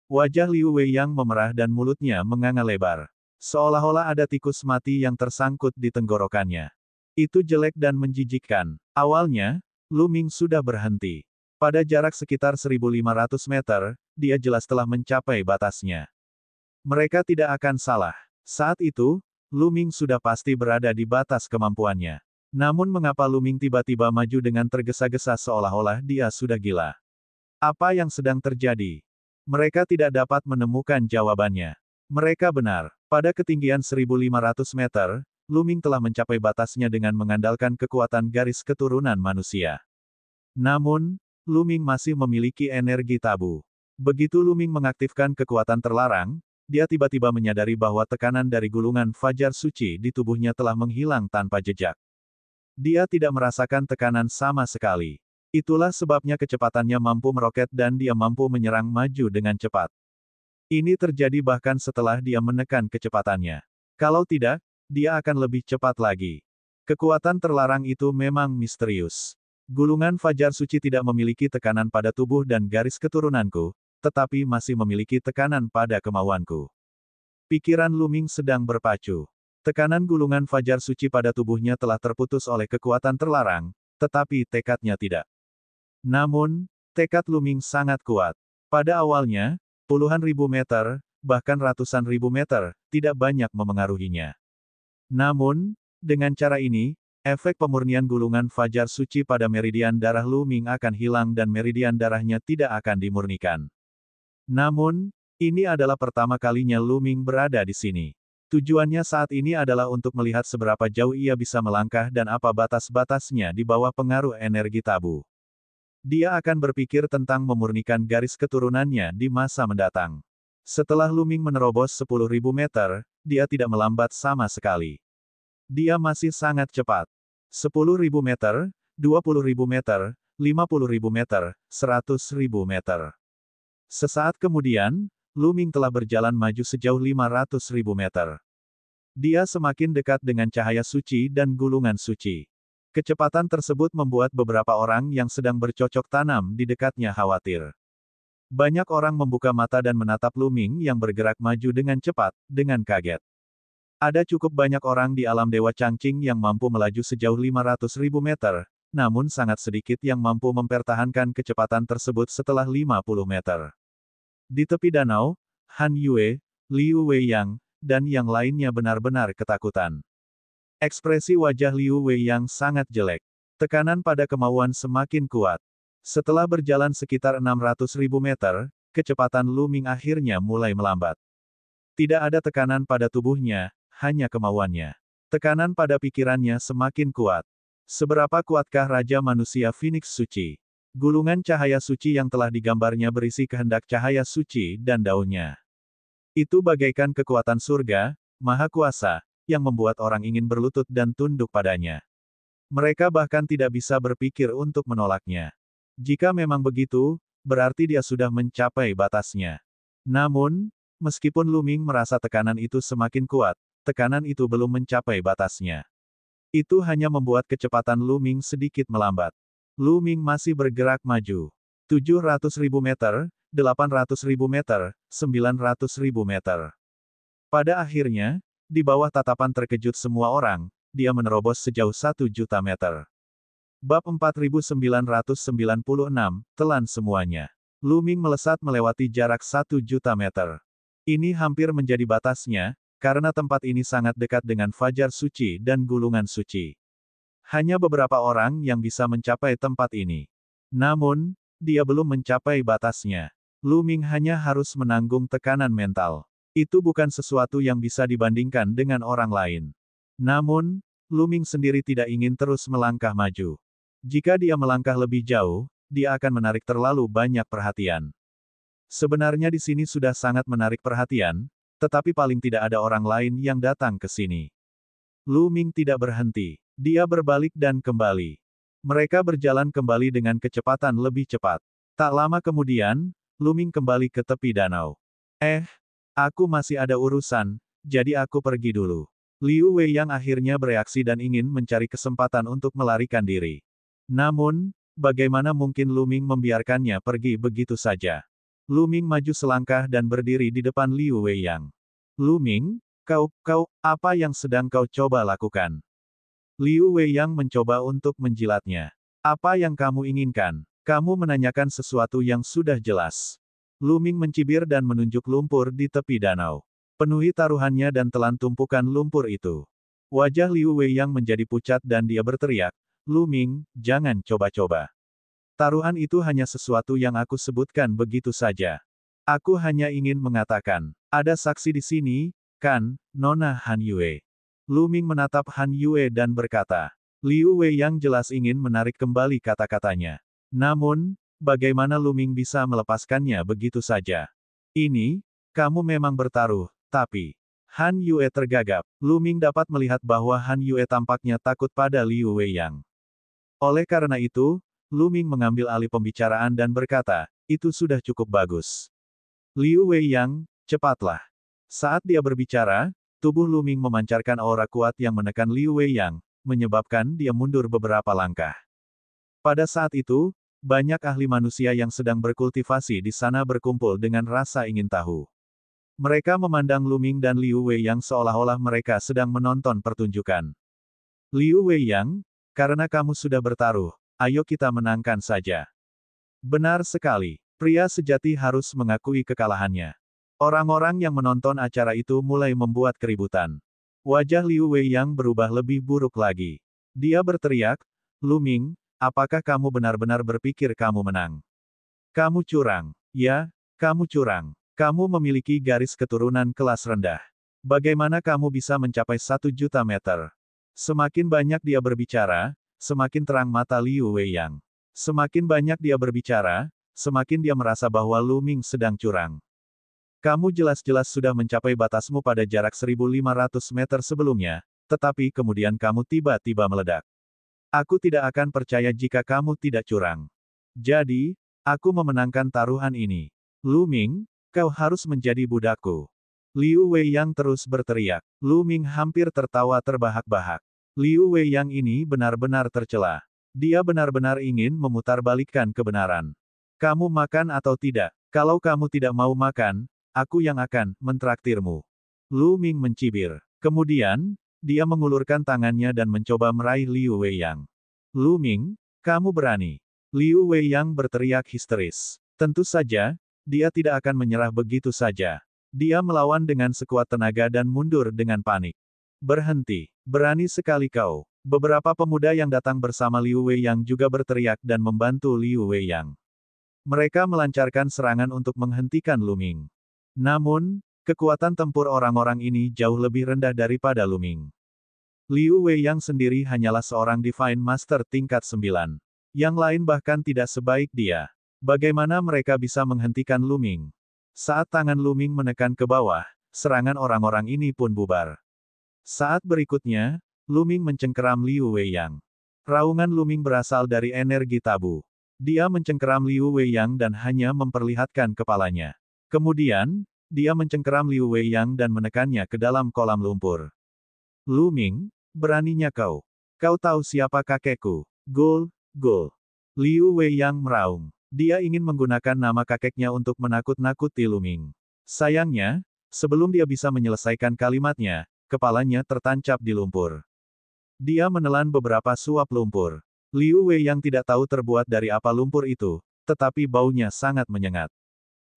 Wajah Liu Wei yang memerah dan mulutnya menganga lebar. Seolah-olah ada tikus mati yang tersangkut di tenggorokannya. Itu jelek dan menjijikkan. Awalnya, Lu Ming sudah berhenti. Pada jarak sekitar 1.500 meter, dia jelas telah mencapai batasnya. Mereka tidak akan salah. Saat itu, Lu Ming sudah pasti berada di batas kemampuannya. Namun mengapa Lu Ming tiba-tiba maju dengan tergesa-gesa seolah-olah dia sudah gila? Apa yang sedang terjadi? Mereka tidak dapat menemukan jawabannya. Mereka benar. Pada ketinggian 1.500 meter, Lu Ming telah mencapai batasnya dengan mengandalkan kekuatan garis keturunan manusia. Namun, Lu Ming masih memiliki energi tabu. Begitu Lu Ming mengaktifkan kekuatan terlarang, dia tiba-tiba menyadari bahwa tekanan dari gulungan fajar suci di tubuhnya telah menghilang tanpa jejak. Dia tidak merasakan tekanan sama sekali. Itulah sebabnya kecepatannya mampu meroket dan dia mampu menyerang maju dengan cepat. Ini terjadi bahkan setelah dia menekan kecepatannya. Kalau tidak, dia akan lebih cepat lagi. Kekuatan terlarang itu memang misterius. Gulungan fajar suci tidak memiliki tekanan pada tubuh dan garis keturunanku, tetapi masih memiliki tekanan pada kemauanku. Pikiran Lu Ming sedang berpacu. Tekanan gulungan fajar suci pada tubuhnya telah terputus oleh kekuatan terlarang, tetapi tekadnya tidak. Namun, tekad Lu Ming sangat kuat. Pada awalnya, puluhan ribu meter, bahkan ratusan ribu meter, tidak banyak memengaruhinya. Namun, dengan cara ini, efek pemurnian gulungan fajar suci pada meridian darah Lu Ming akan hilang dan meridian darahnya tidak akan dimurnikan. Namun, ini adalah pertama kalinya Lu Ming berada di sini. Tujuannya saat ini adalah untuk melihat seberapa jauh ia bisa melangkah dan apa batas-batasnya di bawah pengaruh energi tabu. Dia akan berpikir tentang memurnikan garis keturunannya di masa mendatang. Setelah Lu Ming menerobos 10.000 meter, dia tidak melambat sama sekali. Dia masih sangat cepat. 10.000 meter, 20.000 meter, 50.000 meter, 100.000 meter. Sesaat kemudian, Lu Ming telah berjalan maju sejauh 500.000 meter. Dia semakin dekat dengan cahaya suci dan gulungan suci. Kecepatan tersebut membuat beberapa orang yang sedang bercocok tanam di dekatnya khawatir. Banyak orang membuka mata dan menatap Lu Ming yang bergerak maju dengan cepat, dengan kaget. Ada cukup banyak orang di alam Dewa Changqing yang mampu melaju sejauh 500.000 meter, namun sangat sedikit yang mampu mempertahankan kecepatan tersebut setelah 50 meter. Di tepi danau, Han Yue, Liu Wei Yang, dan yang lainnya benar-benar ketakutan. Ekspresi wajah Liu Wei yang sangat jelek. Tekanan pada kemauan semakin kuat. Setelah berjalan sekitar 600.000 meter, kecepatan Lu Ming akhirnya mulai melambat. Tidak ada tekanan pada tubuhnya, hanya kemauannya. Tekanan pada pikirannya semakin kuat. Seberapa kuatkah Raja Manusia Phoenix Suci? Gulungan cahaya suci yang telah digambarnya berisi kehendak cahaya suci dan daunnya. Itu bagaikan kekuatan surga, maha kuasa, yang membuat orang ingin berlutut dan tunduk padanya. Mereka bahkan tidak bisa berpikir untuk menolaknya. Jika memang begitu, berarti dia sudah mencapai batasnya. Namun, meskipun Lu Ming merasa tekanan itu semakin kuat, tekanan itu belum mencapai batasnya. Itu hanya membuat kecepatan Lu Ming sedikit melambat. Lu Ming masih bergerak maju. 700.000 meter, 800.000 meter, 900.000 meter. Pada akhirnya, di bawah tatapan terkejut semua orang, dia menerobos sejauh 1 juta meter. Bab 4996, telan semuanya. Lu Ming melesat melewati jarak 1 juta meter. Ini hampir menjadi batasnya, karena tempat ini sangat dekat dengan fajar suci dan gulungan suci. Hanya beberapa orang yang bisa mencapai tempat ini. Namun, dia belum mencapai batasnya. Lu Ming hanya harus menanggung tekanan mental. Itu bukan sesuatu yang bisa dibandingkan dengan orang lain. Namun, Lu Ming sendiri tidak ingin terus melangkah maju. Jika dia melangkah lebih jauh, dia akan menarik terlalu banyak perhatian. Sebenarnya di sini sudah sangat menarik perhatian, tetapi paling tidak ada orang lain yang datang ke sini. Lu Ming tidak berhenti. Dia berbalik dan kembali. Mereka berjalan kembali dengan kecepatan lebih cepat. Tak lama kemudian, Lu Ming kembali ke tepi danau. Aku masih ada urusan, jadi aku pergi dulu. Liu Wei yang akhirnya bereaksi dan ingin mencari kesempatan untuk melarikan diri. Namun, bagaimana mungkin Lu Ming membiarkannya pergi begitu saja? Lu Ming maju selangkah dan berdiri di depan Liu Wei yang. Lu Ming, apa yang sedang kau coba lakukan? Liu Wei yang mencoba untuk menjilatnya. Apa yang kamu inginkan? Kamu menanyakan sesuatu yang sudah jelas. Lu Ming mencibir dan menunjuk lumpur di tepi danau. Penuhi taruhannya dan telan tumpukan lumpur itu. Wajah Liu Wei yang menjadi pucat dan dia berteriak, Lu Ming, jangan coba-coba. Taruhan itu hanya sesuatu yang aku sebutkan begitu saja. Aku hanya ingin mengatakan, ada saksi di sini, kan, Nona Han Yue. Lu Ming menatap Han Yue dan berkata, Liu Wei yang jelas ingin menarik kembali kata-katanya. Namun, bagaimana Lu Ming bisa melepaskannya begitu saja? Ini, kamu memang bertaruh, tapi... Han Yue tergagap. Lu Ming dapat melihat bahwa Han Yue tampaknya takut pada Liu Wei yang. Oleh karena itu, Lu Ming mengambil alih pembicaraan dan berkata, itu sudah cukup bagus. Liu Wei yang, cepatlah. Saat dia berbicara, tubuh Lu Ming memancarkan aura kuat yang menekan Liu Wei yang, menyebabkan dia mundur beberapa langkah. Pada saat itu, banyak ahli manusia yang sedang berkultivasi di sana berkumpul dengan rasa ingin tahu. Mereka memandang Lu Ming dan Liu Wei yang seolah-olah mereka sedang menonton pertunjukan. Liu Wei yang, karena kamu sudah bertaruh, ayo kita menangkan saja. Benar sekali. Pria sejati harus mengakui kekalahannya. Orang-orang yang menonton acara itu mulai membuat keributan. Wajah Liu Wei yang berubah lebih buruk lagi. Dia berteriak, Lu Ming, apakah kamu benar-benar berpikir kamu menang? Kamu curang. Ya, kamu curang. Kamu memiliki garis keturunan kelas rendah. Bagaimana kamu bisa mencapai 1 juta meter? Semakin banyak dia berbicara, semakin terang mata Liu Wei yang. Semakin banyak dia berbicara, semakin dia merasa bahwa Lu Ming sedang curang. Kamu jelas-jelas sudah mencapai batasmu pada jarak 1.500 meter sebelumnya, tetapi kemudian kamu tiba-tiba meledak. Aku tidak akan percaya jika kamu tidak curang. Jadi, aku memenangkan taruhan ini. Lu Ming, kau harus menjadi budakku. Liu Wei yang terus berteriak. Lu Ming hampir tertawa terbahak-bahak. Liu Wei yang ini benar-benar tercela. Dia benar-benar ingin memutarbalikkan kebenaran. Kamu makan atau tidak? Kalau kamu tidak mau makan, aku yang akan mentraktirmu. Lu Ming mencibir. Kemudian, dia mengulurkan tangannya dan mencoba meraih Liu Wei yang. Lu Ming, kamu berani. Liu Wei yang berteriak histeris. Tentu saja, dia tidak akan menyerah begitu saja. Dia melawan dengan sekuat tenaga dan mundur dengan panik. Berhenti, berani sekali kau. Beberapa pemuda yang datang bersama Liu Weiyang juga berteriak dan membantu Liu Weiyang. Mereka melancarkan serangan untuk menghentikan Lu Ming. Namun, kekuatan tempur orang-orang ini jauh lebih rendah daripada Lu Ming. Liu Weiyang sendiri hanyalah seorang Divine Master tingkat 9. Yang lain bahkan tidak sebaik dia. Bagaimana mereka bisa menghentikan Lu Ming? Saat tangan Lu Ming menekan ke bawah, serangan orang-orang ini pun bubar. Saat berikutnya, Lu Ming mencengkeram Liu Weiyang. Raungan Lu Ming berasal dari energi tabu. Dia mencengkeram Liu Weiyang dan hanya memperlihatkan kepalanya. Kemudian, dia mencengkeram Liu Weiyang dan menekannya ke dalam kolam lumpur. Lu Ming, beraninya kau. Kau tahu siapa kakekku? Gol, gol. Liu Weiyang meraung. Dia ingin menggunakan nama kakeknya untuk menakut-nakuti Lu Ming. Sayangnya, sebelum dia bisa menyelesaikan kalimatnya, kepalanya tertancap di lumpur. Dia menelan beberapa suap lumpur. Liu Weiyang tidak tahu terbuat dari apa lumpur itu, tetapi baunya sangat menyengat.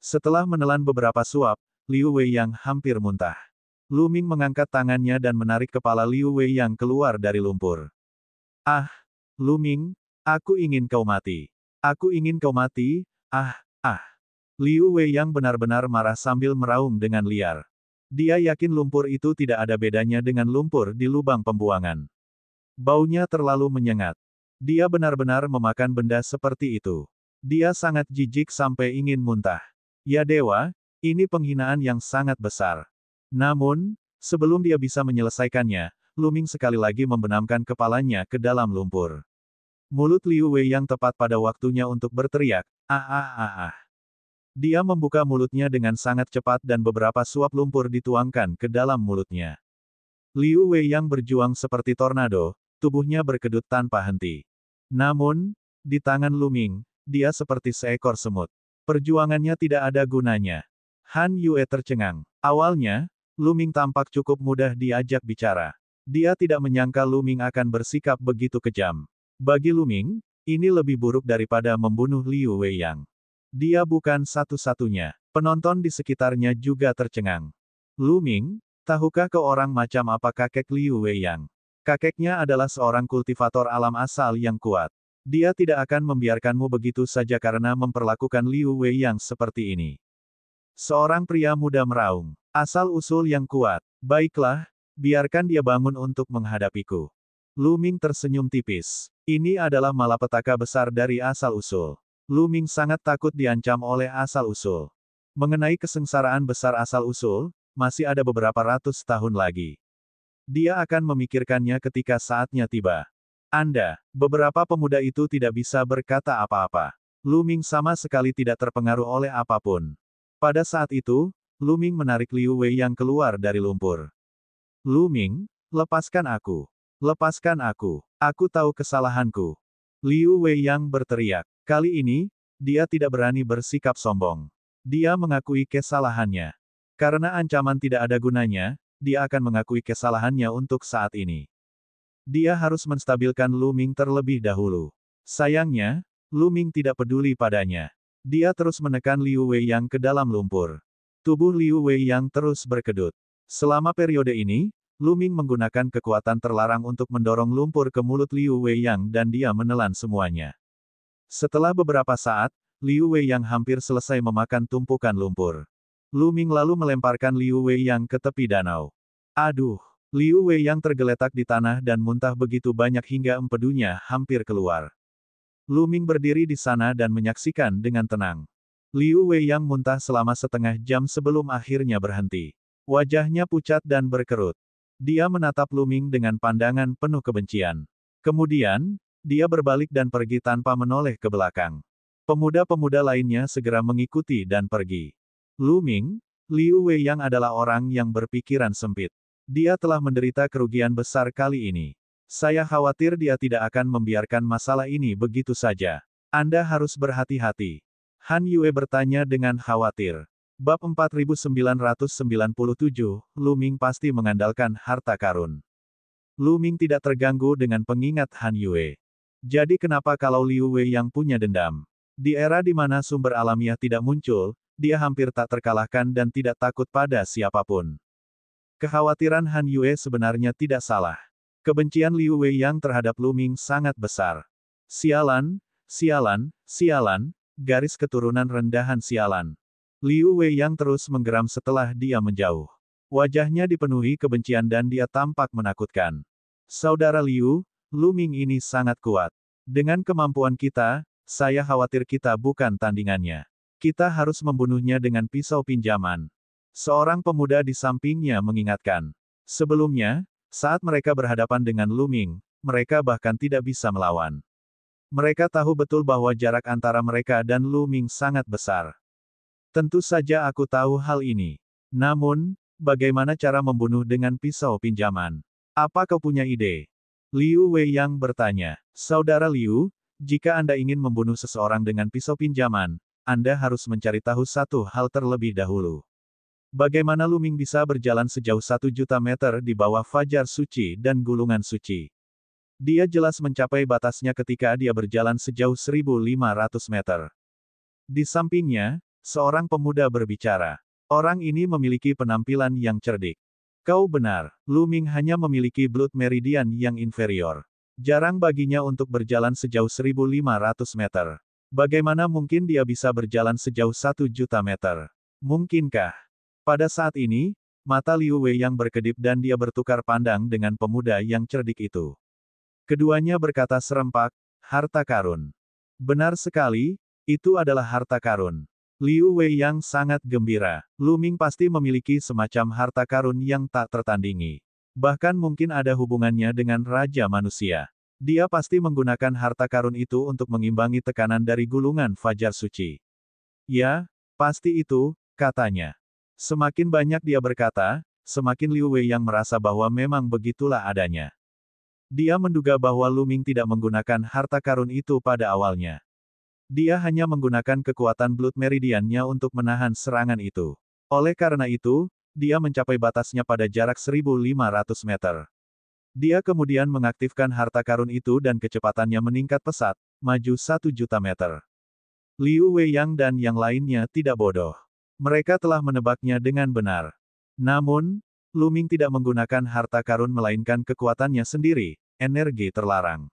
Setelah menelan beberapa suap, Liu Weiyang hampir muntah. Lu Ming mengangkat tangannya dan menarik kepala Liu Weiyang keluar dari lumpur. Ah, Lu Ming, aku ingin kau mati. Aku ingin kau mati, ah, ah. Liu Weiyang benar-benar marah sambil meraung dengan liar. Dia yakin lumpur itu tidak ada bedanya dengan lumpur di lubang pembuangan. Baunya terlalu menyengat. Dia benar-benar memakan benda seperti itu. Dia sangat jijik sampai ingin muntah. Ya dewa, ini penghinaan yang sangat besar. Namun, sebelum dia bisa menyelesaikannya, Lu Ming sekali lagi membenamkan kepalanya ke dalam lumpur. Mulut Liu Weiyang tepat pada waktunya untuk berteriak, ah ah ah ah. Dia membuka mulutnya dengan sangat cepat dan beberapa suap lumpur dituangkan ke dalam mulutnya. Liu Weiyang berjuang seperti tornado, tubuhnya berkedut tanpa henti. Namun, di tangan Lu Ming, dia seperti seekor semut. Perjuangannya tidak ada gunanya. Han Yue tercengang. Awalnya, Lu Ming tampak cukup mudah diajak bicara. Dia tidak menyangka Lu Ming akan bersikap begitu kejam. Bagi Lu Ming, ini lebih buruk daripada membunuh Liu Weiyang. Dia bukan satu-satunya. Penonton di sekitarnya juga tercengang. Lu Ming, tahukah kau orang macam apa kakek Liu Weiyang? Kakeknya adalah seorang kultivator alam asal yang kuat. Dia tidak akan membiarkanmu begitu saja karena memperlakukan Liu Weiyang seperti ini. Seorang pria muda meraung. Asal-usul yang kuat. Baiklah, biarkan dia bangun untuk menghadapiku. Lu Ming tersenyum tipis. Ini adalah malapetaka besar dari asal-usul. Lu Ming sangat takut diancam oleh asal-usul. Mengenai kesengsaraan besar asal-usul, masih ada beberapa ratus tahun lagi. Dia akan memikirkannya ketika saatnya tiba. Beberapa pemuda itu tidak bisa berkata apa-apa. Lu Ming sama sekali tidak terpengaruh oleh apapun. Pada saat itu, Lu Ming menarik Liu Weiyang keluar dari lumpur. Lu Ming, lepaskan aku. Lepaskan aku. Aku tahu kesalahanku. Liu Weiyang berteriak. Kali ini, dia tidak berani bersikap sombong. Dia mengakui kesalahannya. Karena ancaman tidak ada gunanya, dia akan mengakui kesalahannya untuk saat ini. Dia harus menstabilkan Lu Ming terlebih dahulu. Sayangnya, Lu Ming tidak peduli padanya. Dia terus menekan Liu Weiyang ke dalam lumpur. Tubuh Liu Weiyang terus berkedut. Selama periode ini, Lu Ming menggunakan kekuatan terlarang untuk mendorong lumpur ke mulut Liu Weiyang dan dia menelan semuanya. Setelah beberapa saat, Liu Weiyang hampir selesai memakan tumpukan lumpur. Lu Ming lalu melemparkan Liu Weiyang ke tepi danau. Aduh! Liu Weiyang tergeletak di tanah dan muntah begitu banyak hingga empedunya hampir keluar. Lu Ming berdiri di sana dan menyaksikan dengan tenang. Liu Weiyang muntah selama setengah jam sebelum akhirnya berhenti. Wajahnya pucat dan berkerut. Dia menatap Lu Ming dengan pandangan penuh kebencian. Kemudian, dia berbalik dan pergi tanpa menoleh ke belakang. Pemuda-pemuda lainnya segera mengikuti dan pergi. Lu Ming, Liu Weiyang adalah orang yang berpikiran sempit. Dia telah menderita kerugian besar kali ini. Saya khawatir dia tidak akan membiarkan masalah ini begitu saja. Anda harus berhati-hati. Han Yue bertanya dengan khawatir. Bab 4997, Lu Ming pasti mengandalkan harta karun. Lu Ming tidak terganggu dengan pengingat Han Yue. Jadi kenapa kalau Liu Weiyang punya dendam? Di era di mana sumber alamiah tidak muncul, dia hampir tak terkalahkan dan tidak takut pada siapapun. Kekhawatiran Han Yue sebenarnya tidak salah. Kebencian Liu Weiyang terhadap Lu Ming sangat besar. Sialan, sialan, sialan, garis keturunan rendahan sialan. Liu Weiyang terus menggeram setelah dia menjauh. Wajahnya dipenuhi kebencian dan dia tampak menakutkan. Saudara Liu, Lu Ming ini sangat kuat. Dengan kemampuan kita, saya khawatir kita bukan tandingannya. Kita harus membunuhnya dengan pisau pinjaman. Seorang pemuda di sampingnya mengingatkan. Sebelumnya, saat mereka berhadapan dengan Lu Ming, mereka bahkan tidak bisa melawan. Mereka tahu betul bahwa jarak antara mereka dan Lu Ming sangat besar. Tentu saja aku tahu hal ini. Namun, bagaimana cara membunuh dengan pisau pinjaman? Apa kau punya ide? Liu Weiyang bertanya. Saudara Liu, jika Anda ingin membunuh seseorang dengan pisau pinjaman, Anda harus mencari tahu satu hal terlebih dahulu. Bagaimana Lu Ming bisa berjalan sejauh 1 juta meter di bawah fajar suci dan gulungan suci? Dia jelas mencapai batasnya ketika dia berjalan sejauh 1.500 meter. Di sampingnya, seorang pemuda berbicara. Orang ini memiliki penampilan yang cerdik. Kau benar, Lu Ming hanya memiliki blood meridian yang inferior. Jarang baginya untuk berjalan sejauh 1.500 meter. Bagaimana mungkin dia bisa berjalan sejauh 1 juta meter? Mungkinkah? Pada saat ini, mata Liu Weiyang berkedip dan dia bertukar pandang dengan pemuda yang cerdik itu. Keduanya berkata serempak, harta karun. Benar sekali, itu adalah harta karun. Liu Weiyang sangat gembira. Lu Ming pasti memiliki semacam harta karun yang tak tertandingi. Bahkan mungkin ada hubungannya dengan Raja Manusia. Dia pasti menggunakan harta karun itu untuk mengimbangi tekanan dari gulungan fajar suci. Ya, pasti itu, katanya. Semakin banyak dia berkata, semakin Liu Weiyang merasa bahwa memang begitulah adanya. Dia menduga bahwa Lu Ming tidak menggunakan harta karun itu pada awalnya. Dia hanya menggunakan kekuatan blood meridiannya untuk menahan serangan itu. Oleh karena itu, dia mencapai batasnya pada jarak 1.500 meter. Dia kemudian mengaktifkan harta karun itu dan kecepatannya meningkat pesat, maju 1 juta meter. Liu Weiyang dan yang lainnya tidak bodoh. Mereka telah menebaknya dengan benar. Namun, Lu Ming tidak menggunakan harta karun melainkan kekuatannya sendiri, energi terlarang.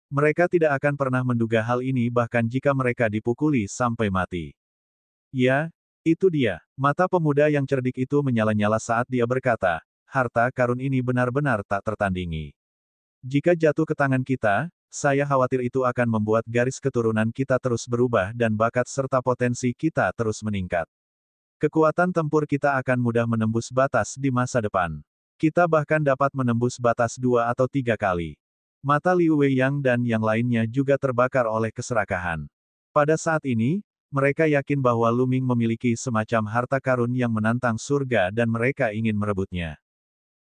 Mereka tidak akan pernah menduga hal ini bahkan jika mereka dipukuli sampai mati. Ya, itu dia. Mata pemuda yang cerdik itu menyala-nyala saat dia berkata, harta karun ini benar-benar tak tertandingi. Jika jatuh ke tangan kita, saya khawatir itu akan membuat garis keturunan kita terus berubah dan bakat serta potensi kita terus meningkat. Kekuatan tempur kita akan mudah menembus batas di masa depan. Kita bahkan dapat menembus batas 2 atau 3 kali. Mata Liu Weiyang dan yang lainnya juga terbakar oleh keserakahan. Pada saat ini, mereka yakin bahwa Lu Ming memiliki semacam harta karun yang menantang surga dan mereka ingin merebutnya.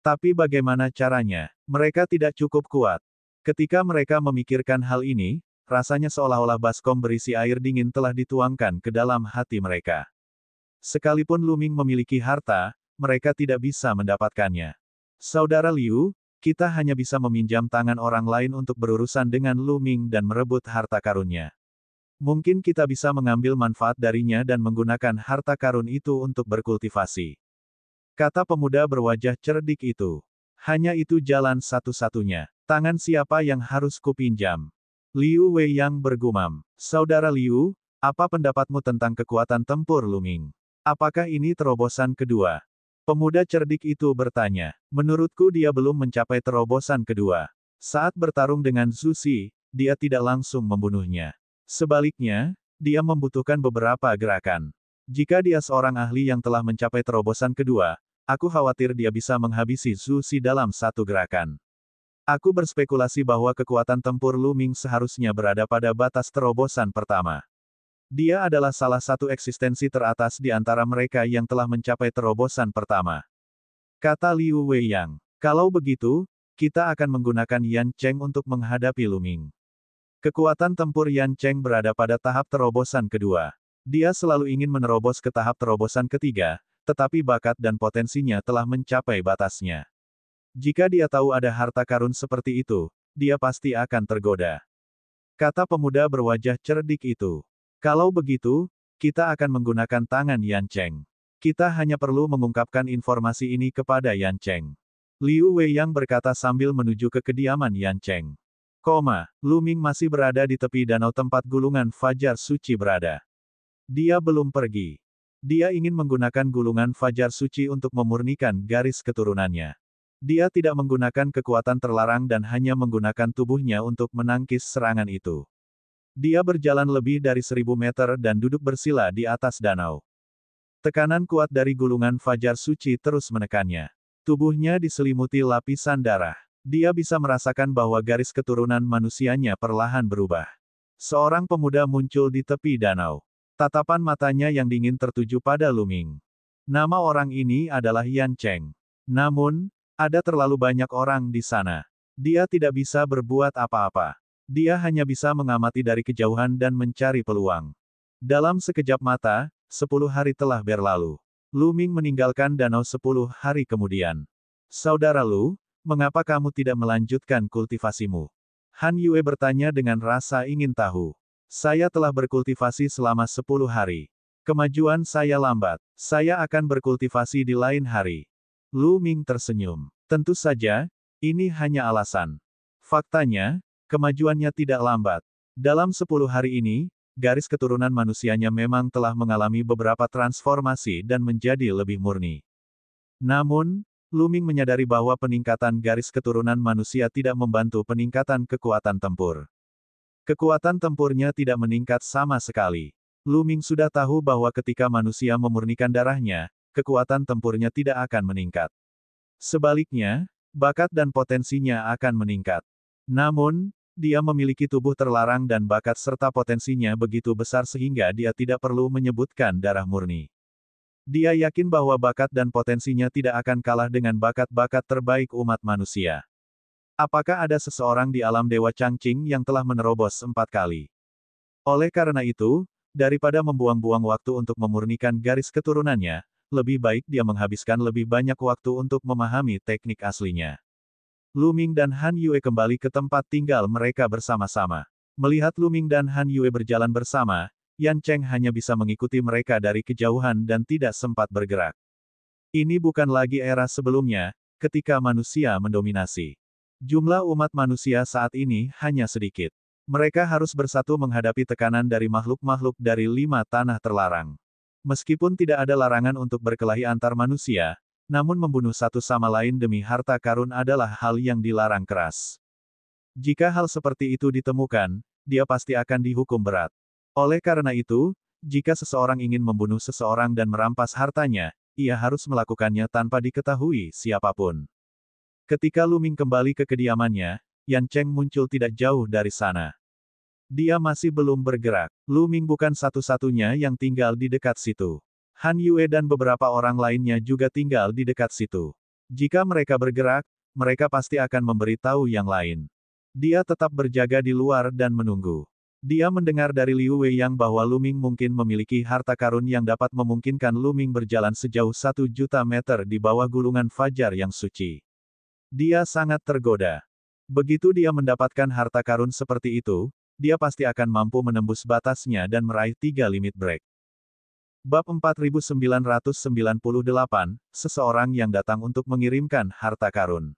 Tapi bagaimana caranya? Mereka tidak cukup kuat. Ketika mereka memikirkan hal ini, rasanya seolah-olah baskom berisi air dingin telah dituangkan ke dalam hati mereka. Sekalipun Lu Ming memiliki harta, mereka tidak bisa mendapatkannya. Saudara Liu, kita hanya bisa meminjam tangan orang lain untuk berurusan dengan Lu Ming dan merebut harta karunnya. Mungkin kita bisa mengambil manfaat darinya dan menggunakan harta karun itu untuk berkultivasi. Kata pemuda berwajah cerdik itu. Hanya itu jalan satu-satunya. Tangan siapa yang harus kupinjam? Liu Weiyang bergumam. Saudara Liu, apa pendapatmu tentang kekuatan tempur Lu Ming? Apakah ini terobosan kedua? Pemuda cerdik itu bertanya. Menurutku dia belum mencapai terobosan kedua. Saat bertarung dengan Zhu Xi, dia tidak langsung membunuhnya. Sebaliknya, dia membutuhkan beberapa gerakan. Jika dia seorang ahli yang telah mencapai terobosan kedua, aku khawatir dia bisa menghabisi Zhu Xi dalam satu gerakan. Aku berspekulasi bahwa kekuatan tempur Lu Ming seharusnya berada pada batas terobosan pertama. Dia adalah salah satu eksistensi teratas di antara mereka yang telah mencapai terobosan pertama. Kata Liu Weiyang. Kalau begitu, kita akan menggunakan Yan Cheng untuk menghadapi Lu Ming. Kekuatan tempur Yan Cheng berada pada tahap terobosan kedua. Dia selalu ingin menerobos ke tahap terobosan ketiga, tetapi bakat dan potensinya telah mencapai batasnya. Jika dia tahu ada harta karun seperti itu, dia pasti akan tergoda. Kata pemuda berwajah cerdik itu. Kalau begitu, Kita akan menggunakan tangan Yan Cheng. Kita hanya perlu mengungkapkan informasi ini kepada Yan Cheng. Liu Weiyang berkata sambil menuju ke kediaman Yan Cheng. Lu Ming masih berada di tepi danau tempat gulungan Fajar Suci berada. Dia belum pergi. Dia ingin menggunakan gulungan Fajar Suci untuk memurnikan garis keturunannya. Dia tidak menggunakan kekuatan terlarang dan hanya menggunakan tubuhnya untuk menangkis serangan itu. Dia berjalan lebih dari 1000 meter dan duduk bersila di atas danau. Tekanan kuat dari gulungan Fajar Suci terus menekannya. Tubuhnya diselimuti lapisan darah. Dia bisa merasakan bahwa garis keturunan manusianya perlahan berubah. Seorang pemuda muncul di tepi danau. Tatapan matanya yang dingin tertuju pada Lu Ming. Nama orang ini adalah Yan Cheng. Namun, ada terlalu banyak orang di sana. Dia tidak bisa berbuat apa-apa. Dia hanya bisa mengamati dari kejauhan dan mencari peluang. Dalam sekejap mata, 10 hari telah berlalu. Lu Ming meninggalkan danau 10 hari kemudian. Saudara Lu, mengapa kamu tidak melanjutkan kultivasimu? Han Yue bertanya dengan rasa ingin tahu. Saya telah berkultivasi selama 10 hari. Kemajuan saya lambat. Saya akan berkultivasi di lain hari. Lu Ming tersenyum. Tentu saja, ini hanya alasan. Faktanya, kemajuannya tidak lambat. Dalam 10 hari ini, garis keturunan manusianya memang telah mengalami beberapa transformasi dan menjadi lebih murni. Namun, Lu Ming menyadari bahwa peningkatan garis keturunan manusia tidak membantu peningkatan kekuatan tempur. Kekuatan tempurnya tidak meningkat sama sekali. Lu Ming sudah tahu bahwa ketika manusia memurnikan darahnya, kekuatan tempurnya tidak akan meningkat. Sebaliknya, bakat dan potensinya akan meningkat. Namun, dia memiliki tubuh terlarang dan bakat serta potensinya begitu besar sehingga dia tidak perlu menyebutkan darah murni. Dia yakin bahwa bakat dan potensinya tidak akan kalah dengan bakat-bakat terbaik umat manusia. Apakah ada seseorang di alam Dewa Changqing yang telah menerobos 4 kali? Oleh karena itu, daripada membuang-buang waktu untuk memurnikan garis keturunannya, lebih baik dia menghabiskan lebih banyak waktu untuk memahami teknik aslinya. Lu Ming dan Han Yue kembali ke tempat tinggal mereka bersama-sama. Melihat Lu Ming dan Han Yue berjalan bersama, Yan Cheng hanya bisa mengikuti mereka dari kejauhan dan tidak sempat bergerak. Ini bukan lagi era sebelumnya, ketika manusia mendominasi. Jumlah umat manusia saat ini hanya sedikit. Mereka harus bersatu menghadapi tekanan dari makhluk-makhluk dari 5 tanah terlarang. Meskipun tidak ada larangan untuk berkelahi antar manusia, namun membunuh satu sama lain demi harta karun adalah hal yang dilarang keras. Jika hal seperti itu ditemukan, dia pasti akan dihukum berat. Oleh karena itu, jika seseorang ingin membunuh seseorang dan merampas hartanya, ia harus melakukannya tanpa diketahui siapapun. Ketika Lu Ming kembali ke kediamannya, Yan Cheng muncul tidak jauh dari sana. Dia masih belum bergerak. Lu Ming bukan satu-satunya yang tinggal di dekat situ. Han Yue dan beberapa orang lainnya juga tinggal di dekat situ. Jika mereka bergerak, mereka pasti akan memberitahu yang lain. Dia tetap berjaga di luar dan menunggu. Dia mendengar dari Liu Weiyang bahwa Lu Ming mungkin memiliki harta karun yang dapat memungkinkan Lu Ming berjalan sejauh 1 juta meter di bawah gulungan fajar yang suci. Dia sangat tergoda. Begitu dia mendapatkan harta karun seperti itu, dia pasti akan mampu menembus batasnya dan meraih 3 limit break. Bab 4998, Seseorang yang datang untuk mengirimkan harta karun.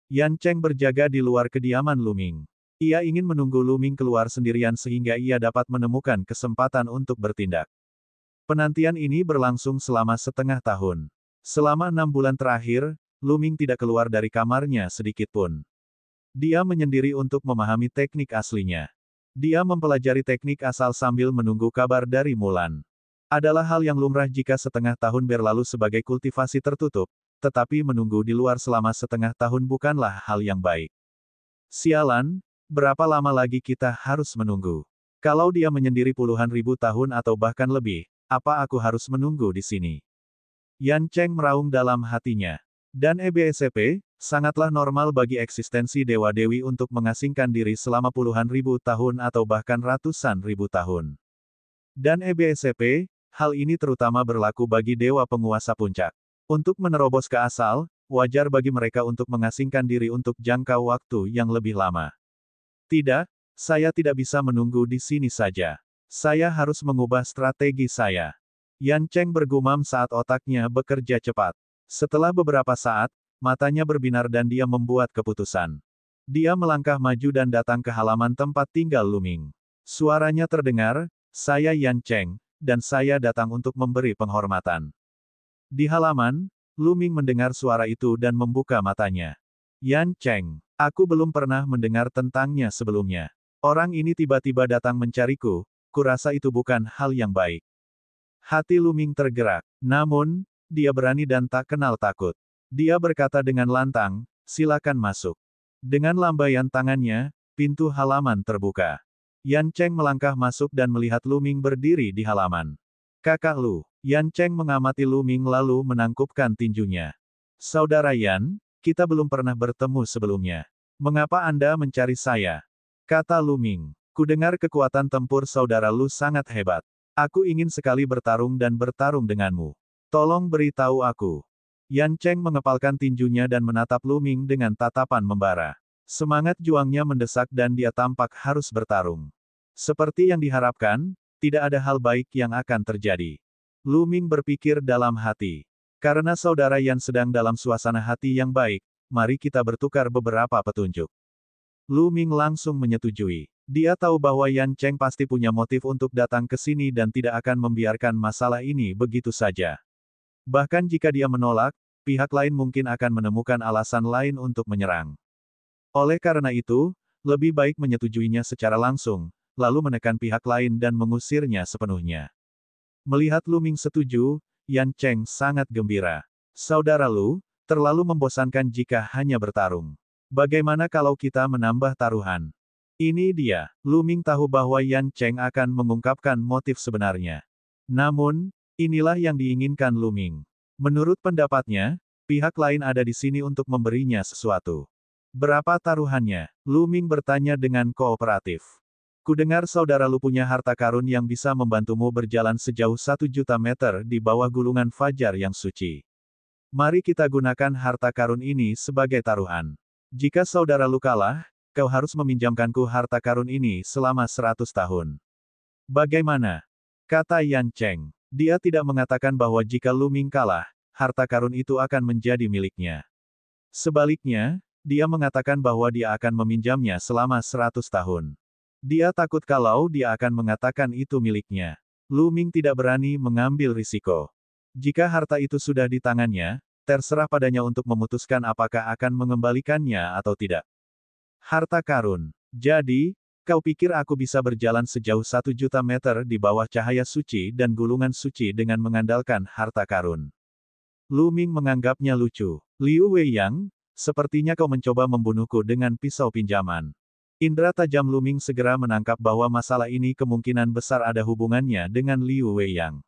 Yan Cheng berjaga di luar kediaman Lu Ming. Ia ingin menunggu Lu Ming keluar sendirian sehingga ia dapat menemukan kesempatan untuk bertindak. Penantian ini berlangsung selama setengah tahun. Selama 6 bulan terakhir, Lu Ming tidak keluar dari kamarnya sedikit pun. Dia menyendiri untuk memahami teknik aslinya. Dia mempelajari teknik asal sambil menunggu kabar dari Mulan. Adalah hal yang lumrah jika setengah tahun berlalu sebagai kultivasi tertutup, tetapi menunggu di luar selama setengah tahun bukanlah hal yang baik. Sialan, berapa lama lagi kita harus menunggu? Kalau dia menyendiri puluhan ribu tahun atau bahkan lebih, apa aku harus menunggu di sini? Yan Cheng meraung dalam hatinya. Dan EBSCP, sangatlah normal bagi eksistensi dewa-dewi untuk mengasingkan diri selama puluhan ribu tahun atau bahkan ratusan ribu tahun. Dan EBSCP, hal ini terutama berlaku bagi dewa penguasa puncak. Untuk menerobos ke asal, wajar bagi mereka untuk mengasingkan diri untuk jangka waktu yang lebih lama. Tidak, saya tidak bisa menunggu di sini saja. Saya harus mengubah strategi saya. Yan Cheng bergumam saat otaknya bekerja cepat. Setelah beberapa saat, matanya berbinar dan dia membuat keputusan. Dia melangkah maju dan datang ke halaman tempat tinggal Lu Ming. Suaranya terdengar, "Saya Yan Cheng, dan saya datang untuk memberi penghormatan." Di halaman, Lu Ming mendengar suara itu dan membuka matanya. "Yan Cheng, aku belum pernah mendengar tentangnya sebelumnya. Orang ini tiba-tiba datang mencariku, kurasa itu bukan hal yang baik." Hati Lu Ming tergerak. Namun, dia berani dan tak kenal takut. Dia berkata dengan lantang, "Silakan masuk." Dengan lambaian tangannya, pintu halaman terbuka. Yan Cheng melangkah masuk dan melihat Lu Ming berdiri di halaman. "Kakak Lu." Yan Cheng mengamati Lu Ming lalu menangkupkan tinjunya. "Saudara Yan, kita belum pernah bertemu sebelumnya. Mengapa Anda mencari saya?" Kata Lu Ming. "Kudengar kekuatan tempur saudara Lu sangat hebat. Aku ingin sekali bertarung dan bertarung denganmu. Tolong beritahu aku." Yan Cheng mengepalkan tinjunya dan menatap Lu Ming dengan tatapan membara. Semangat juangnya mendesak dan dia tampak harus bertarung. Seperti yang diharapkan, tidak ada hal baik yang akan terjadi. Lu Ming berpikir dalam hati. Karena saudara Yan sedang dalam suasana hati yang baik, mari kita bertukar beberapa petunjuk. Lu Ming langsung menyetujui. Dia tahu bahwa Yan Cheng pasti punya motif untuk datang ke sini dan tidak akan membiarkan masalah ini begitu saja. Bahkan jika dia menolak, pihak lain mungkin akan menemukan alasan lain untuk menyerang. Oleh karena itu, lebih baik menyetujuinya secara langsung, lalu menekan pihak lain dan mengusirnya sepenuhnya. Melihat Lu Ming setuju, Yan Cheng sangat gembira. "Saudara Lu, terlalu membosankan jika hanya bertarung. Bagaimana kalau kita menambah taruhan?" Ini dia. Lu Ming tahu bahwa Yan Cheng akan mengungkapkan motif sebenarnya. Namun, inilah yang diinginkan Lu Ming. Menurut pendapatnya, pihak lain ada di sini untuk memberinya sesuatu. "Berapa taruhannya?" Lu Ming bertanya dengan kooperatif. "Kudengar saudara Lu punya harta karun yang bisa membantumu berjalan sejauh 1 juta meter di bawah gulungan fajar yang suci. Mari kita gunakan harta karun ini sebagai taruhan. Jika saudara Lu kalah, kau harus meminjamkanku harta karun ini selama 100 tahun. Bagaimana?" Kata Yan Cheng. Dia tidak mengatakan bahwa jika Lu Ming kalah, harta karun itu akan menjadi miliknya. Sebaliknya, dia mengatakan bahwa dia akan meminjamnya selama 100 tahun. Dia takut kalau dia akan mengatakan itu miliknya. Lu Ming tidak berani mengambil risiko. Jika harta itu sudah di tangannya, terserah padanya untuk memutuskan apakah akan mengembalikannya atau tidak. Harta karun. "Jadi, kau pikir aku bisa berjalan sejauh 1 juta meter di bawah cahaya suci dan gulungan suci dengan mengandalkan harta karun?" Lu Ming menganggapnya lucu. "Liu Weiyang, sepertinya kau mencoba membunuhku dengan pisau pinjaman." Indra tajam Lu Ming segera menangkap bahwa masalah ini kemungkinan besar ada hubungannya dengan Liu Weiyang.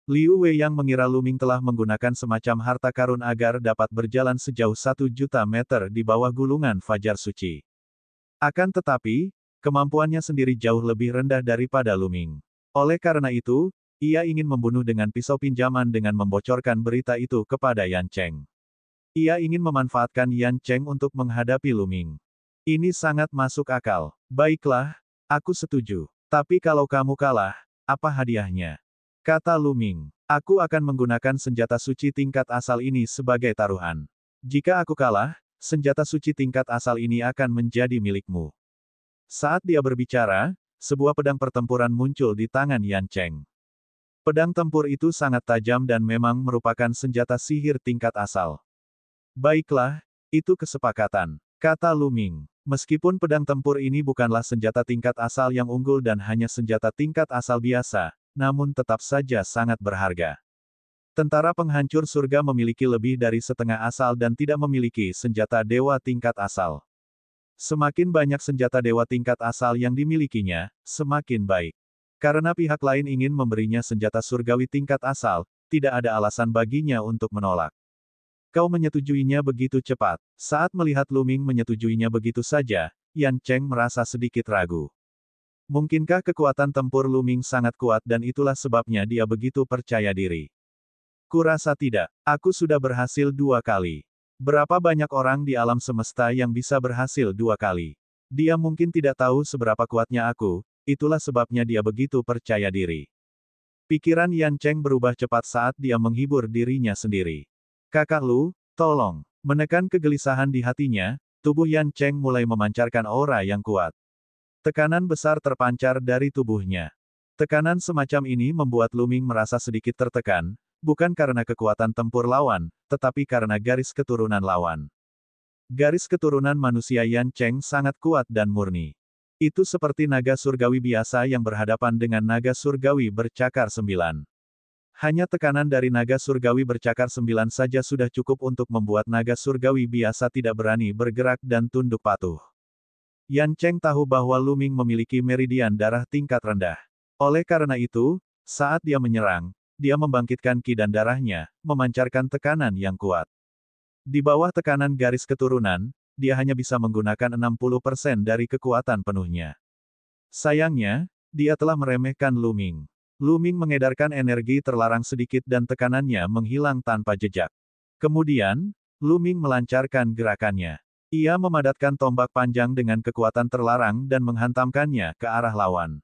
Liu Weiyang mengira Lu Ming telah menggunakan semacam harta karun agar dapat berjalan sejauh 1 juta meter di bawah gulungan fajar suci. Akan tetapi, kemampuannya sendiri jauh lebih rendah daripada Lu Ming. Oleh karena itu, ia ingin membunuh dengan pisau pinjaman dengan membocorkan berita itu kepada Yan Cheng. Ia ingin memanfaatkan Yan Cheng untuk menghadapi Lu Ming. Ini sangat masuk akal. "Baiklah, aku setuju. Tapi kalau kamu kalah, apa hadiahnya?" Kata Lu Ming. "Aku akan menggunakan senjata suci tingkat asal ini sebagai taruhan. Jika aku kalah, senjata suci tingkat asal ini akan menjadi milikmu." Saat dia berbicara, sebuah pedang pertempuran muncul di tangan Yan Cheng. Pedang tempur itu sangat tajam dan memang merupakan senjata sihir tingkat asal. "Baiklah, itu kesepakatan," kata Lu Ming. Meskipun pedang tempur ini bukanlah senjata tingkat asal yang unggul dan hanya senjata tingkat asal biasa, namun tetap saja sangat berharga. Tentara penghancur surga memiliki lebih dari setengah asal dan tidak memiliki senjata dewa tingkat asal. Semakin banyak senjata dewa tingkat asal yang dimilikinya, semakin baik. Karena pihak lain ingin memberinya senjata surgawi tingkat asal, tidak ada alasan baginya untuk menolak. "Kau menyetujuinya begitu cepat." Saat melihat Lu Ming menyetujuinya begitu saja, Yan Cheng merasa sedikit ragu. Mungkinkah kekuatan tempur Lu Ming sangat kuat dan itulah sebabnya dia begitu percaya diri? "Kurasa tidak. Aku sudah berhasil 2 kali. Berapa banyak orang di alam semesta yang bisa berhasil 2 kali? Dia mungkin tidak tahu seberapa kuatnya aku, itulah sebabnya dia begitu percaya diri. Pikiran Yan Cheng berubah cepat saat dia menghibur dirinya sendiri. Kakak Lu, tolong. Menekan kegelisahan di hatinya, tubuh Yan Cheng mulai memancarkan aura yang kuat. Tekanan besar terpancar dari tubuhnya. Tekanan semacam ini membuat Lu Ming merasa sedikit tertekan, bukan karena kekuatan tempur lawan, tetapi karena garis keturunan lawan. Garis keturunan manusia Yan Cheng sangat kuat dan murni. Itu seperti naga surgawi biasa yang berhadapan dengan naga surgawi bercakar 9. Hanya tekanan dari naga surgawi bercakar 9 saja sudah cukup untuk membuat naga surgawi biasa tidak berani bergerak dan tunduk patuh. Yan Cheng tahu bahwa Lu Ming memiliki meridian darah tingkat rendah. Oleh karena itu, saat dia menyerang, dia membangkitkan ki dan darahnya, memancarkan tekanan yang kuat. Di bawah tekanan garis keturunan, dia hanya bisa menggunakan 60% dari kekuatan penuhnya. Sayangnya, dia telah meremehkan Lu Ming. Lu Ming mengedarkan energi terlarang sedikit dan tekanannya menghilang tanpa jejak. Kemudian, Lu Ming melancarkan gerakannya. Ia memadatkan tombak panjang dengan kekuatan terlarang dan menghantamkannya ke arah lawan.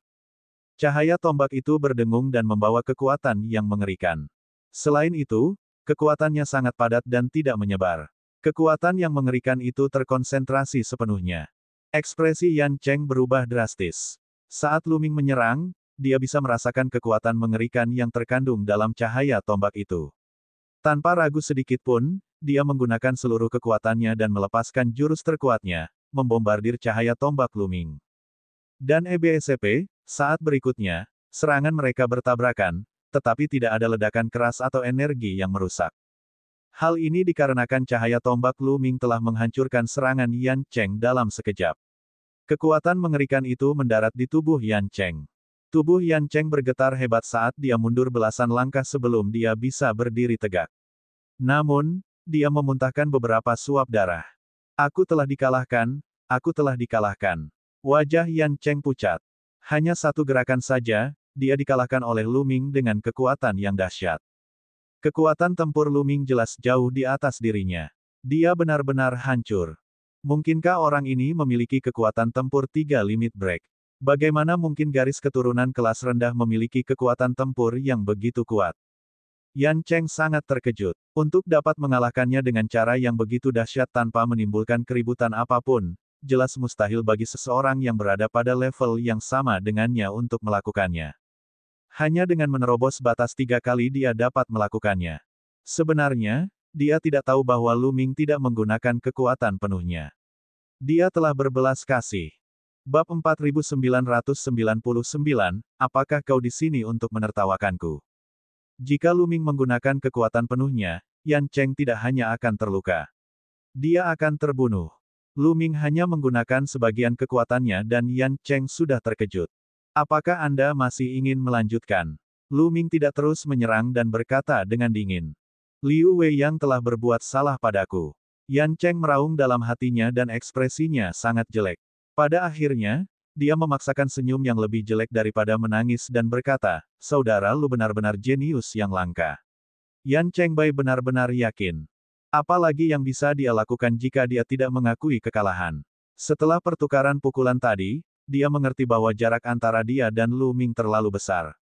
Cahaya tombak itu berdengung dan membawa kekuatan yang mengerikan. Selain itu, kekuatannya sangat padat dan tidak menyebar. Kekuatan yang mengerikan itu terkonsentrasi sepenuhnya. Ekspresi Yan Cheng berubah drastis. Saat Lu Ming menyerang, dia bisa merasakan kekuatan mengerikan yang terkandung dalam cahaya tombak itu. Tanpa ragu sedikit pun, dia menggunakan seluruh kekuatannya dan melepaskan jurus terkuatnya, membombardir cahaya tombak Lu Ming. Dan EBSP, saat berikutnya, serangan mereka bertabrakan, tetapi tidak ada ledakan keras atau energi yang merusak. Hal ini dikarenakan cahaya tombak Lu Ming telah menghancurkan serangan Yan Cheng dalam sekejap. Kekuatan mengerikan itu mendarat di tubuh Yan Cheng. Tubuh Yan Cheng bergetar hebat saat dia mundur belasan langkah sebelum dia bisa berdiri tegak. Namun, dia memuntahkan beberapa suap darah. Aku telah dikalahkan, aku telah dikalahkan. Wajah Yan Cheng pucat. Hanya satu gerakan saja, dia dikalahkan oleh Lu Ming dengan kekuatan yang dahsyat. Kekuatan tempur Lu Ming jelas jauh di atas dirinya. Dia benar-benar hancur. Mungkinkah orang ini memiliki kekuatan tempur 3 limit break? Bagaimana mungkin garis keturunan kelas rendah memiliki kekuatan tempur yang begitu kuat? Yan Cheng sangat terkejut. Untuk dapat mengalahkannya dengan cara yang begitu dahsyat tanpa menimbulkan keributan apapun, jelas mustahil bagi seseorang yang berada pada level yang sama dengannya untuk melakukannya. Hanya dengan menerobos batas 3 kali dia dapat melakukannya. Sebenarnya, dia tidak tahu bahwa Lu Ming tidak menggunakan kekuatan penuhnya. Dia telah berbelas kasih. Bab 4999, apakah kau di sini untuk menertawakanku? Jika Lu Ming menggunakan kekuatan penuhnya, Yan Cheng tidak hanya akan terluka. Dia akan terbunuh. Lu Ming hanya menggunakan sebagian kekuatannya dan Yan Cheng sudah terkejut. Apakah Anda masih ingin melanjutkan? Lu Ming tidak terus menyerang dan berkata dengan dingin. Liu Wei yang telah berbuat salah padaku. Yan Cheng meraung dalam hatinya dan ekspresinya sangat jelek. Pada akhirnya, dia memaksakan senyum yang lebih jelek daripada menangis dan berkata, saudara Lu benar-benar jenius yang langka. Yan Cheng Bai benar-benar yakin. Apalagi yang bisa dia lakukan jika dia tidak mengakui kekalahan. Setelah pertukaran pukulan tadi, dia mengerti bahwa jarak antara dia dan Lu Ming terlalu besar.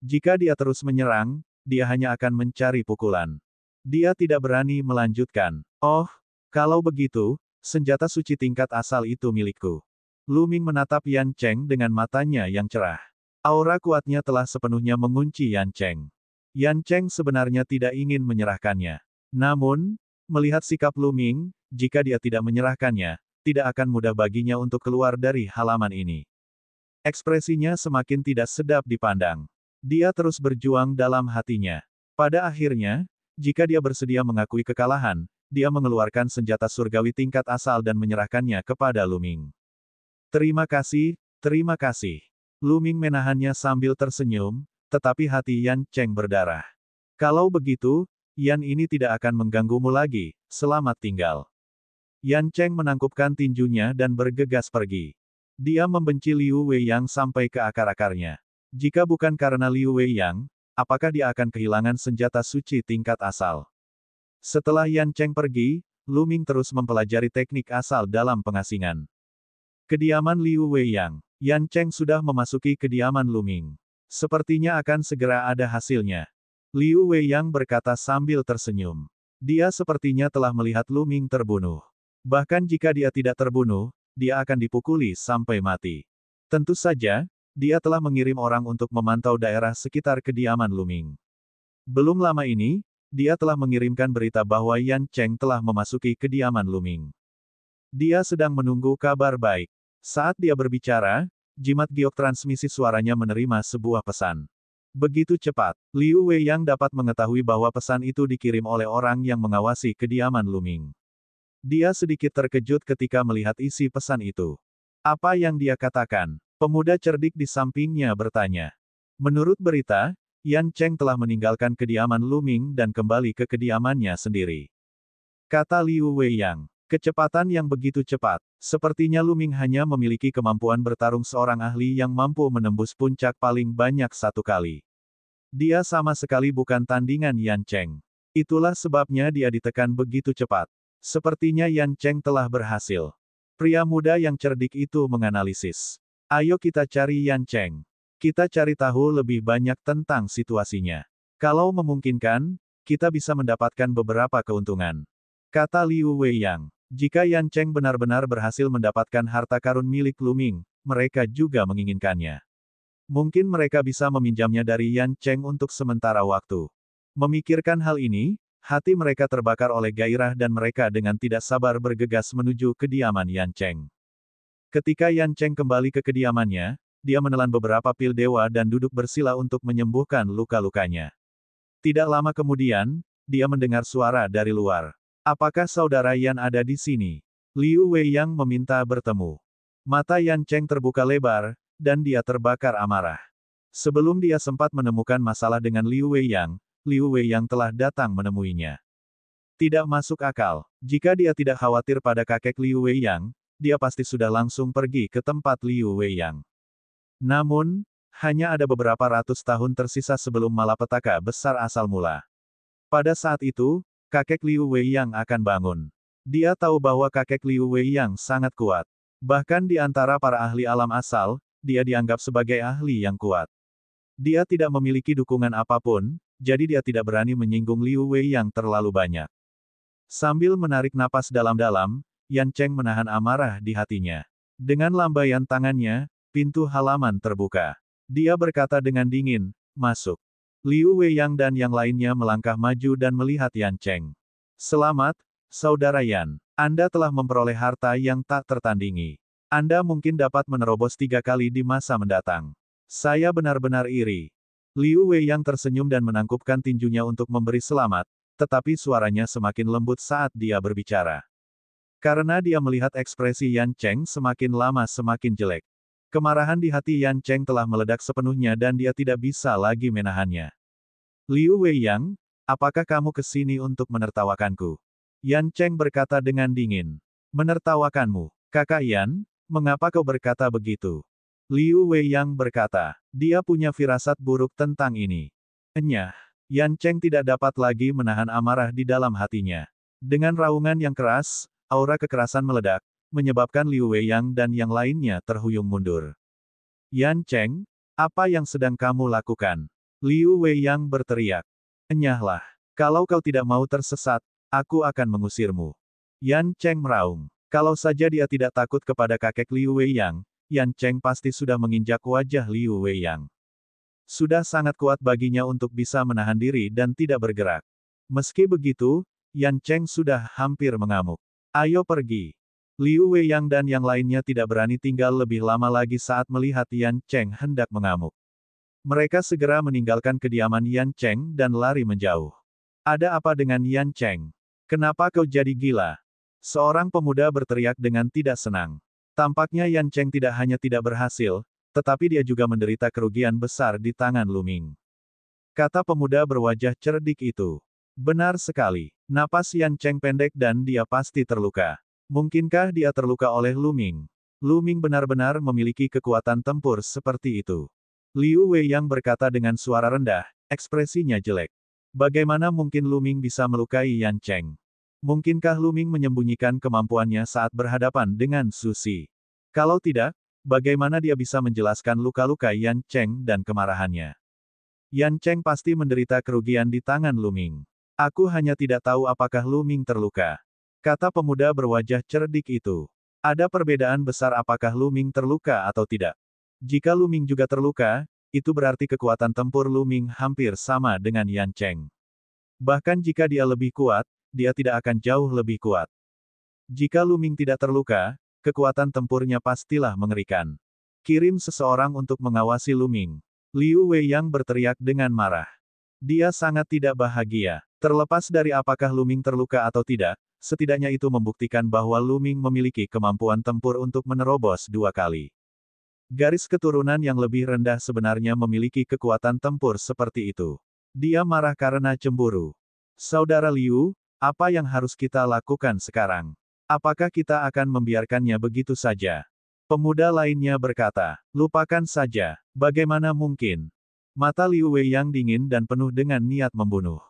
Jika dia terus menyerang, dia hanya akan mencari pukulan. Dia tidak berani melanjutkan. Oh, kalau begitu, senjata suci tingkat asal itu milikku. Lu Ming menatap Yan Cheng dengan matanya yang cerah. Aura kuatnya telah sepenuhnya mengunci Yan Cheng. Yan Cheng sebenarnya tidak ingin menyerahkannya. Namun, melihat sikap Lu Ming, jika dia tidak menyerahkannya, tidak akan mudah baginya untuk keluar dari halaman ini. Ekspresinya semakin tidak sedap dipandang. Dia terus berjuang dalam hatinya. Pada akhirnya, jika dia bersedia mengakui kekalahan, dia mengeluarkan senjata surgawi tingkat asal dan menyerahkannya kepada Lu Ming. Terima kasih, terima kasih. Lu Ming menahannya sambil tersenyum, tetapi hati Yan Cheng berdarah. Kalau begitu, Yan ini tidak akan mengganggumu lagi, selamat tinggal. Yan Cheng menangkupkan tinjunya dan bergegas pergi. Dia membenci Liu Wei Yang sampai ke akar-akarnya. Jika bukan karena Liu Wei Yang, apakah dia akan kehilangan senjata suci tingkat asal? Setelah Yan Cheng pergi, Lu Ming terus mempelajari teknik asal dalam pengasingan. Kediaman Liu Wei Yang. Yan Cheng sudah memasuki kediaman Luming. Sepertinya akan segera ada hasilnya. Liu Weiyang berkata sambil tersenyum. Dia sepertinya telah melihat Luming terbunuh. Bahkan jika dia tidak terbunuh, dia akan dipukuli sampai mati. Tentu saja, dia telah mengirim orang untuk memantau daerah sekitar kediaman Luming. Belum lama ini, dia telah mengirimkan berita bahwa Yan Cheng telah memasuki kediaman Luming. Dia sedang menunggu kabar baik. Saat dia berbicara, jimat giok transmisi suaranya menerima sebuah pesan. Begitu cepat, Liu Weiyang dapat mengetahui bahwa pesan itu dikirim oleh orang yang mengawasi kediaman Luming. Dia sedikit terkejut ketika melihat isi pesan itu. Apa yang dia katakan? Pemuda cerdik di sampingnya bertanya. Menurut berita, Yan Cheng telah meninggalkan kediaman Luming dan kembali ke kediamannya sendiri. Kata Liu Weiyang. Kecepatan yang begitu cepat. Sepertinya Luming hanya memiliki kemampuan bertarung seorang ahli yang mampu menembus puncak paling banyak satu kali. Dia sama sekali bukan tandingan Yan Cheng. Itulah sebabnya dia ditekan begitu cepat. Sepertinya Yan Cheng telah berhasil. Pria muda yang cerdik itu menganalisis. Ayo kita cari Yan Cheng. Kita cari tahu lebih banyak tentang situasinya. Kalau memungkinkan, kita bisa mendapatkan beberapa keuntungan. Kata Liu Weiyang. Jika Yan Cheng benar-benar berhasil mendapatkan harta karun milik Luming, mereka juga menginginkannya. Mungkin mereka bisa meminjamnya dari Yan Cheng untuk sementara waktu. Memikirkan hal ini, hati mereka terbakar oleh gairah dan mereka dengan tidak sabar bergegas menuju kediaman Yan Cheng. Ketika Yan Cheng kembali ke kediamannya, dia menelan beberapa pil dewa dan duduk bersila untuk menyembuhkan luka-lukanya. Tidak lama kemudian, dia mendengar suara dari luar. Apakah saudara Yan ada di sini? Liu Weiyang meminta bertemu. Mata Yan Cheng terbuka lebar, dan dia terbakar amarah. Sebelum dia sempat menemukan masalah dengan Liu Weiyang telah datang menemuinya. Tidak masuk akal. Jika dia tidak khawatir pada kakek Liu Weiyang, dia pasti sudah langsung pergi ke tempat Liu Weiyang. Namun, hanya ada beberapa ratus tahun tersisa sebelum malapetaka besar asal mula. Pada saat itu, kakek Liu Weiyang akan bangun. Dia tahu bahwa kakek Liu Weiyang sangat kuat. Bahkan di antara para ahli alam asal, dia dianggap sebagai ahli yang kuat. Dia tidak memiliki dukungan apapun, jadi dia tidak berani menyinggung Liu Weiyang terlalu banyak. Sambil menarik napas dalam-dalam, Yan Cheng menahan amarah di hatinya. Dengan lambaian tangannya, pintu halaman terbuka. Dia berkata dengan dingin, "Masuk." Liu Weiyang dan yang lainnya melangkah maju dan melihat Yan Cheng. "Selamat, Saudara Yan. Anda telah memperoleh harta yang tak tertandingi. Anda mungkin dapat menerobos 3 kali di masa mendatang. Saya benar-benar iri." Liu Weiyang tersenyum dan menangkupkan tinjunya untuk memberi selamat, tetapi suaranya semakin lembut saat dia berbicara. Karena dia melihat ekspresi Yan Cheng semakin lama semakin jelek. Kemarahan di hati Yan Cheng telah meledak sepenuhnya dan dia tidak bisa lagi menahannya. "Liu Weiyang, apakah kamu ke sini untuk menertawakanku?" Yan Cheng berkata dengan dingin. "Menertawakanmu, Kakak Yan? Mengapa kau berkata begitu?" Liu Weiyang berkata, dia punya firasat buruk tentang ini. Enyah. Yan Cheng tidak dapat lagi menahan amarah di dalam hatinya. Dengan raungan yang keras, aura kekerasan meledak, menyebabkan Liu Weiyang dan yang lainnya terhuyung mundur. "Yan Cheng, apa yang sedang kamu lakukan?" Liu Weiyang berteriak. "Enyahlah. Kalau kau tidak mau tersesat, aku akan mengusirmu." Yan Cheng meraung. Kalau saja dia tidak takut kepada kakek Liu Weiyang, Yan Cheng pasti sudah menginjak wajah Liu Weiyang. Sudah sangat kuat baginya untuk bisa menahan diri dan tidak bergerak. Meski begitu, Yan Cheng sudah hampir mengamuk. "Ayo pergi." Liu Weiyang dan yang lainnya tidak berani tinggal lebih lama lagi saat melihat Yan Cheng hendak mengamuk. Mereka segera meninggalkan kediaman Yan Cheng dan lari menjauh. "Ada apa dengan Yan Cheng? Kenapa kau jadi gila?" Seorang pemuda berteriak dengan tidak senang. Tampaknya Yan Cheng tidak hanya tidak berhasil, tetapi dia juga menderita kerugian besar di tangan Luming. Kata pemuda berwajah cerdik itu. "Benar sekali. Napas Yan Cheng pendek dan dia pasti terluka. Mungkinkah dia terluka oleh Luming? Luming benar-benar memiliki kekuatan tempur seperti itu." Liu Weiyang berkata dengan suara rendah, ekspresinya jelek. Bagaimana mungkin Luming bisa melukai Yan Cheng? Mungkinkah Luming menyembunyikan kemampuannya saat berhadapan dengan Susi? Kalau tidak, Bagaimana dia bisa menjelaskan luka-luka Yan Cheng dan kemarahannya? Yan Cheng pasti menderita kerugian di tangan Lu Ming. Aku hanya tidak tahu apakah Lu Ming terluka. Kata pemuda berwajah cerdik itu. Ada perbedaan besar apakah Lu Ming terluka atau tidak. Jika Lu Ming juga terluka, itu berarti kekuatan tempur Lu Ming hampir sama dengan Yan Cheng. Bahkan jika dia lebih kuat, dia tidak akan jauh lebih kuat. Jika Lu Ming tidak terluka, kekuatan tempurnya pastilah mengerikan. Kirim seseorang untuk mengawasi Lu Ming. Liu Weiyang berteriak dengan marah. Dia sangat tidak bahagia. Terlepas dari apakah Lu Ming terluka atau tidak, setidaknya itu membuktikan bahwa Lu Ming memiliki kemampuan tempur untuk menerobos 2 kali. Garis keturunan yang lebih rendah sebenarnya memiliki kekuatan tempur seperti itu. Dia marah karena cemburu. Saudara Liu, apa yang harus kita lakukan sekarang? Apakah kita akan membiarkannya begitu saja? Pemuda lainnya berkata, lupakan saja, bagaimana mungkin? Mata Liu Weiyang dingin dan penuh dengan niat membunuh.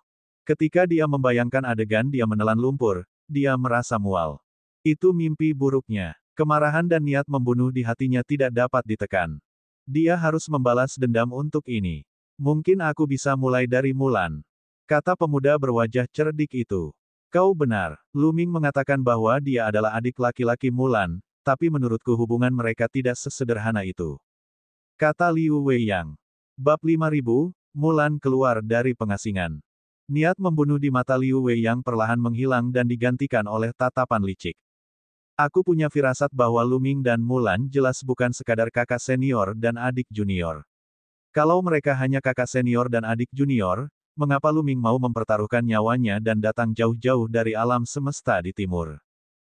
Ketika dia membayangkan adegan dia menelan lumpur, dia merasa mual. Itu mimpi buruknya. Kemarahan dan niat membunuh di hatinya tidak dapat ditekan. Dia harus membalas dendam untuk ini. Mungkin aku bisa mulai dari Mulan. Kata pemuda berwajah cerdik itu. Kau benar, Lu Ming mengatakan bahwa dia adalah adik laki-laki Mulan, tapi menurutku hubungan mereka tidak sesederhana itu. Kata Liu Weiyang. Bab 5000, Mulan keluar dari pengasingan. Niat membunuh di mata Liu Weiyang perlahan menghilang dan digantikan oleh tatapan licik. Aku punya firasat bahwa Lu Ming dan Mulan jelas bukan sekadar kakak senior dan adik junior. Kalau mereka hanya kakak senior dan adik junior, mengapa Lu Ming mau mempertaruhkan nyawanya dan datang jauh-jauh dari alam semesta di timur?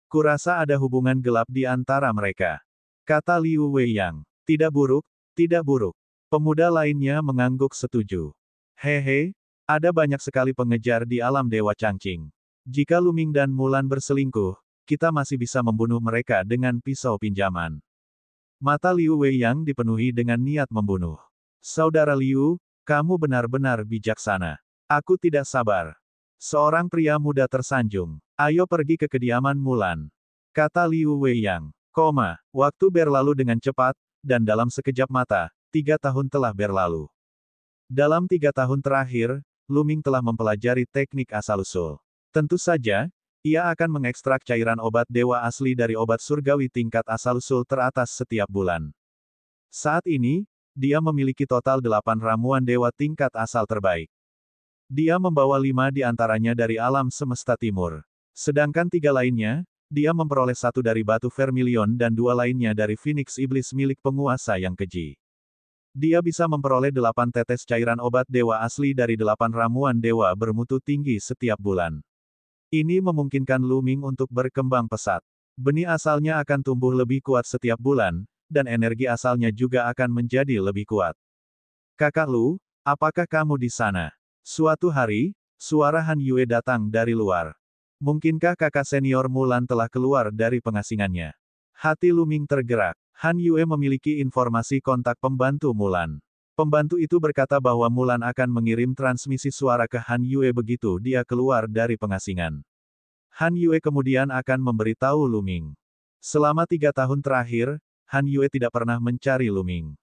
Kurasa ada hubungan gelap di antara mereka. Kata Liu Weiyang. Tidak buruk, tidak buruk. Pemuda lainnya mengangguk setuju. Hehe, ada banyak sekali pengejar di alam Dewa Changqing. Jika Lu Ming dan Mulan berselingkuh, kita masih bisa membunuh mereka dengan pisau pinjaman. Mata Liu Weiyang dipenuhi dengan niat membunuh. Saudara Liu, kamu benar-benar bijaksana. Aku tidak sabar. Seorang pria muda tersanjung. Ayo pergi ke kediaman Mulan. Kata Liu Weiyang. Waktu berlalu dengan cepat, dan dalam sekejap mata, 3 tahun telah berlalu. Dalam 3 tahun terakhir, Lu Ming telah mempelajari teknik asal-usul. Tentu saja, ia akan mengekstrak cairan obat dewa asli dari obat surgawi tingkat asal-usul teratas setiap bulan. Saat ini, dia memiliki total 8 ramuan dewa tingkat asal terbaik. Dia membawa 5 di antaranya dari alam semesta timur. Sedangkan 3 lainnya, dia memperoleh 1 dari batu vermilion dan 2 lainnya dari Phoenix Iblis milik penguasa yang keji. Dia bisa memperoleh 8 tetes cairan obat dewa asli dari 8 ramuan dewa bermutu tinggi setiap bulan. Ini memungkinkan Lu Ming untuk berkembang pesat. Benih asalnya akan tumbuh lebih kuat setiap bulan, dan energi asalnya juga akan menjadi lebih kuat. Kakak Lu, apakah kamu di sana? Suatu hari, suara Han Yue datang dari luar. Mungkinkah kakak senior Mulan telah keluar dari pengasingannya? Hati Lu Ming tergerak. Han Yue memiliki informasi kontak pembantu Mulan. Pembantu itu berkata bahwa Mulan akan mengirim transmisi suara ke Han Yue begitu dia keluar dari pengasingan. Han Yue kemudian akan memberitahu Lu Ming. Selama 3 tahun terakhir, Han Yue tidak pernah mencari Lu Ming.